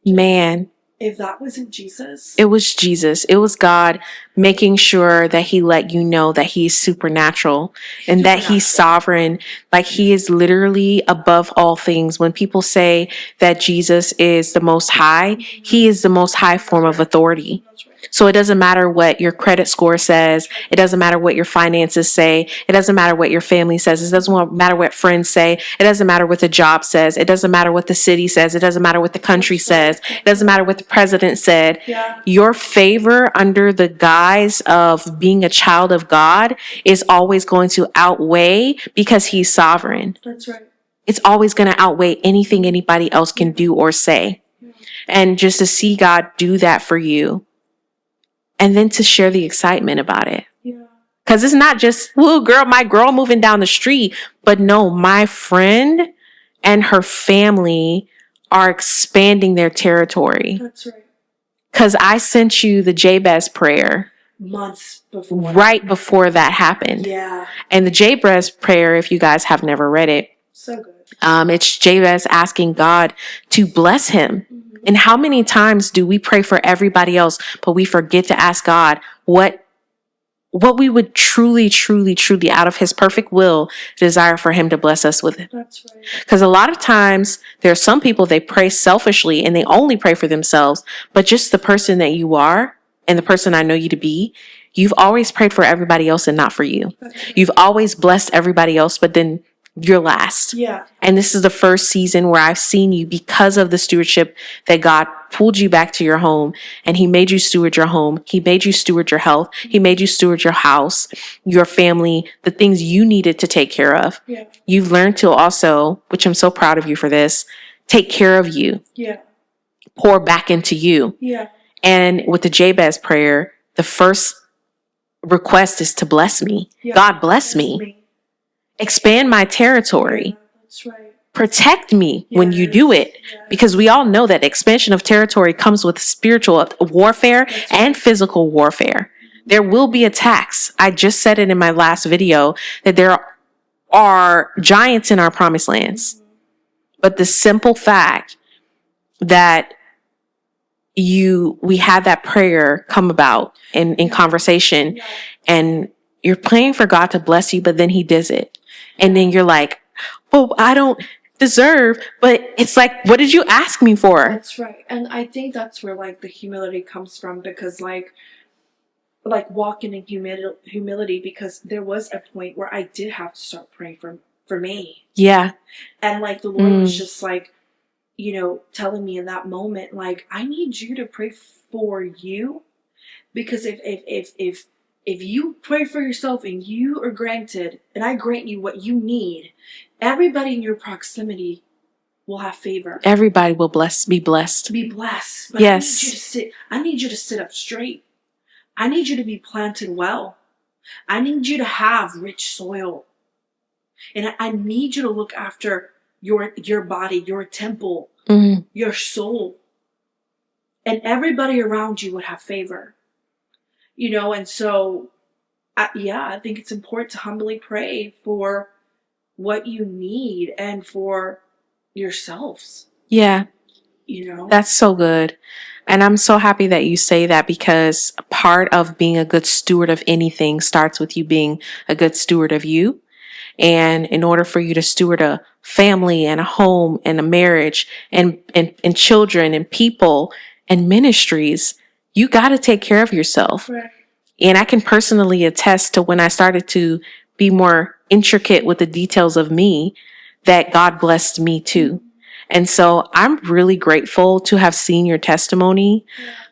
Man. If that wasn't Jesus. It was Jesus. It was God making sure that he let you know that he's supernatural and that he's sovereign. Like he is literally above all things. When people say that Jesus is the most high, he is the most high form of authority. So it doesn't matter what your credit score says. It doesn't matter what your finances say. It doesn't matter what your family says. It doesn't matter what friends say. It doesn't matter what the job says. It doesn't matter what the city says. It doesn't matter what the country says. It doesn't matter what the president said. Yeah. Your favor under the guise of being a child of God is always going to outweigh because he's sovereign. That's right. It's always going to outweigh anything anybody else can do or say. And just to see God do that for you. And then to share the excitement about it. Yeah. Because it's not just, woo, girl, my girl moving down the street. But no, my friend and her family are expanding their territory. That's right. Because I sent you the Jabez prayer. Months before. Right before that happened. Yeah. And the Jabez prayer, if you guys have never read it. So good. It's Jabez asking God to bless him. And how many times do we pray for everybody else, but we forget to ask God what we would truly, truly, truly out of his perfect will desire for him to bless us with? That's right. Because a lot of times there are some people, they pray selfishly and they only pray for themselves, but just the person that you are and the person I know you to be, you've always prayed for everybody else and not for you. Right. You've always blessed everybody else, but then you're last. Yeah. And this is the first season where I've seen you, because of the stewardship that God pulled you back to your home and he made you steward your home. He made you steward your health. He made you steward your house, your family, the things you needed to take care of. Yeah. You've learned to also, which I'm so proud of you for this, take care of you. Yeah. Pour back into you. Yeah. And with the Jabez prayer, the first request is to bless me. Yeah. God bless me. Expand my territory. Yeah, that's right. Protect me when you do it. Yes. Because we all know that expansion of territory comes with spiritual warfare and physical warfare. There will be attacks. I just said it in my last video that there are giants in our promised lands. But the simple fact that we had that prayer come about in conversation and you're praying for God to bless you, but then he does it. And then you're like, well, I don't deserve, but it's like, what did you ask me for? That's right. And I think that's where like the humility comes from, because like walking in humility, because there was a point where I did have to start praying for me. Yeah. And like the Lord was just like, telling me in that moment, like, I need you to pray for you, because if you pray for yourself and you are granted, and I grant you what you need, everybody in your proximity will have favor. Everybody will be blessed. Be blessed. But Yes. I need you to sit up straight. I need you to be planted well. I need you to have rich soil. And I need you to look after your body, your temple, your soul. And everybody around you would have favor. And so, I think it's important to humbly pray for what you need and for yourselves. Yeah. That's so good. And I'm so happy that you say that, because part of being a good steward of anything starts with you being a good steward of you. And in order for you to steward a family and a home and a marriage and children and people and ministries, you got to take care of yourself. Right. And I can personally attest to when I started to be more intricate with the details of me, that God blessed me too. And so I'm really grateful to have seen your testimony.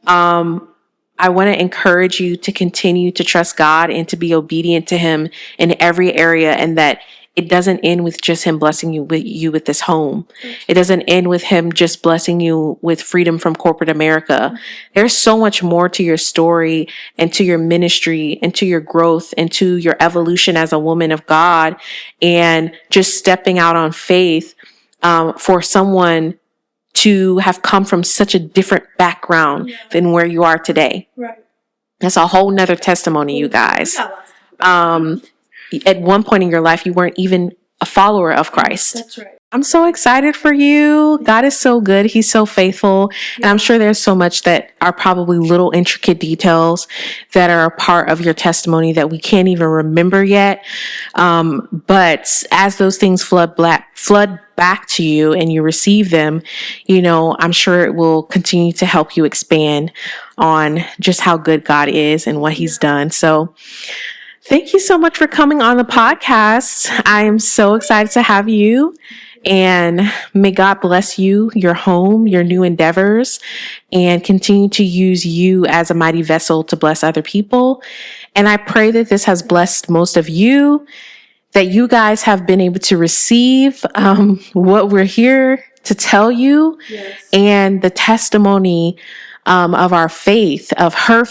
I want to encourage you to continue to trust God and to be obedient to Him in every area, and that it doesn't end with just Him blessing you with this home. It doesn't end with Him just blessing you with freedom from corporate America. There's so much more to your story and to your ministry and to your growth and to your evolution as a woman of God, and just stepping out on faith for someone to have come from such a different background than where you are today. Right. That's a whole nother testimony, you guys. At one point in your life, you weren't even a follower of Christ. That's right. I'm so excited for you. God is so good. He's so faithful. And I'm sure there's so much that are probably little intricate details that are a part of your testimony that we can't even remember yet. But as those things flood back to you and you receive them, I'm sure it will continue to help you expand on just how good God is and what He's done. So thank you so much for coming on the podcast. I am so excited to have you. And may God bless you, your home, your new endeavors, and continue to use you as a mighty vessel to bless other people. And I pray that this has blessed most of you, that you guys have been able to receive what we're here to tell you, and the testimony of our faith, of her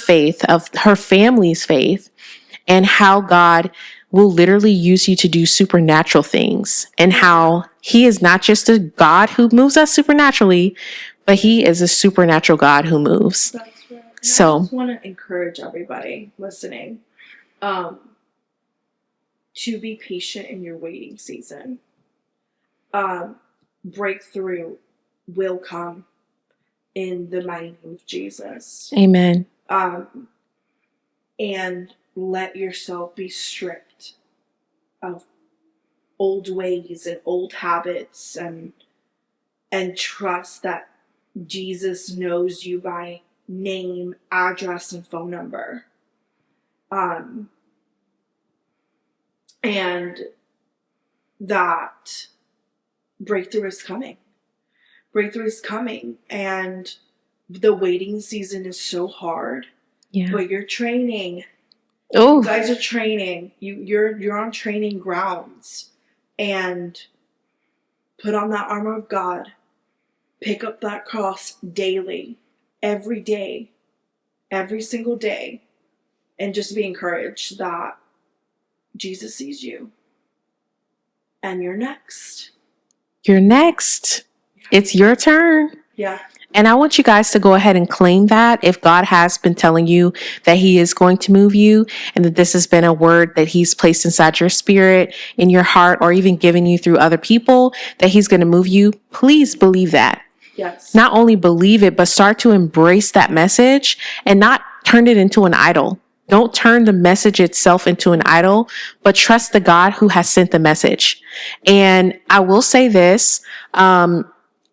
family's faith, and how God will literally use you to do supernatural things, and how He is not just a God who moves us supernaturally, but He is a supernatural God who moves. That's right. So I just want to encourage everybody listening to be patient in your waiting season. Breakthrough will come in the mighty name of Jesus. Amen. And let yourself be stripped of old ways and old habits, and trust that Jesus knows you by name, address, and phone number. And that breakthrough is coming. Breakthrough is coming, and the waiting season is so hard. Yeah. But you're training. Oh, you guys are training. You're on training grounds, and put on that armor of God. Pick up that cross daily, every day, every single day, and just be encouraged that Jesus sees you, and you're next. You're next. It's your turn. Yeah. And I want you guys to go ahead and claim that if God has been telling you that He is going to move you, and that this has been a word that He's placed inside your spirit, in your heart, or even given you through other people, that He's going to move you, please believe that. Yes. Not only believe it, but start to embrace that message and not turn it into an idol. Don't turn the message itself into an idol, but trust the God who has sent the message. And I will say this,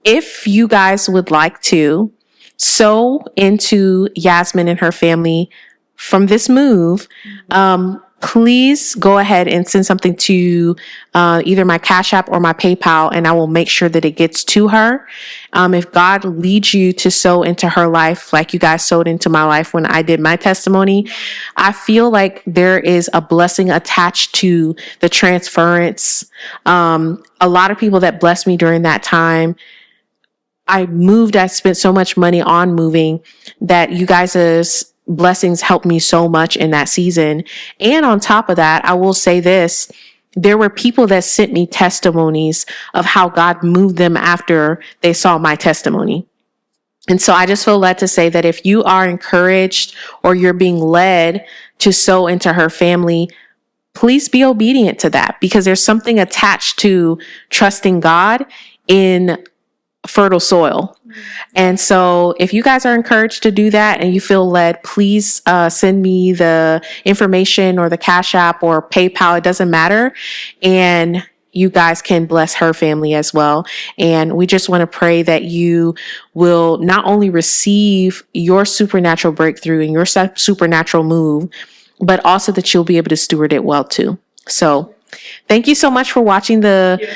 if you guys would like to sow into Yazmin and her family from this move, please go ahead and send something to either my CashApp or my PayPal, and I will make sure that it gets to her. If God leads you to sow into her life, like you guys sowed into my life when I did my testimony, I feel like there is a blessing attached to the transference. A lot of people that blessed me during that time, I spent so much money on moving, that you guys' blessings helped me so much in that season. And on top of that, I will say this, there were people that sent me testimonies of how God moved them after they saw my testimony. And so I just feel led to say that if you are encouraged or you're being led to sow into her family, please be obedient to that, because there's something attached to trusting God in fertile soil. And so if you guys are encouraged to do that and you feel led, please send me the information or the Cash App or PayPal. It doesn't matter. And you guys can bless her family as well. And we just want to pray that you will not only receive your supernatural breakthrough and your supernatural move, but also that you'll be able to steward it well too. So thank you so much for watching the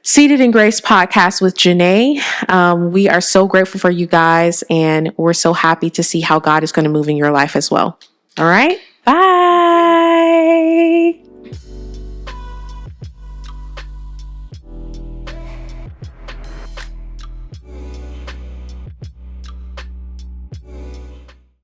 Seated in Grace podcast with JaNae. We are so grateful for you guys, and we're so happy to see how God is going to move in your life as well. All right.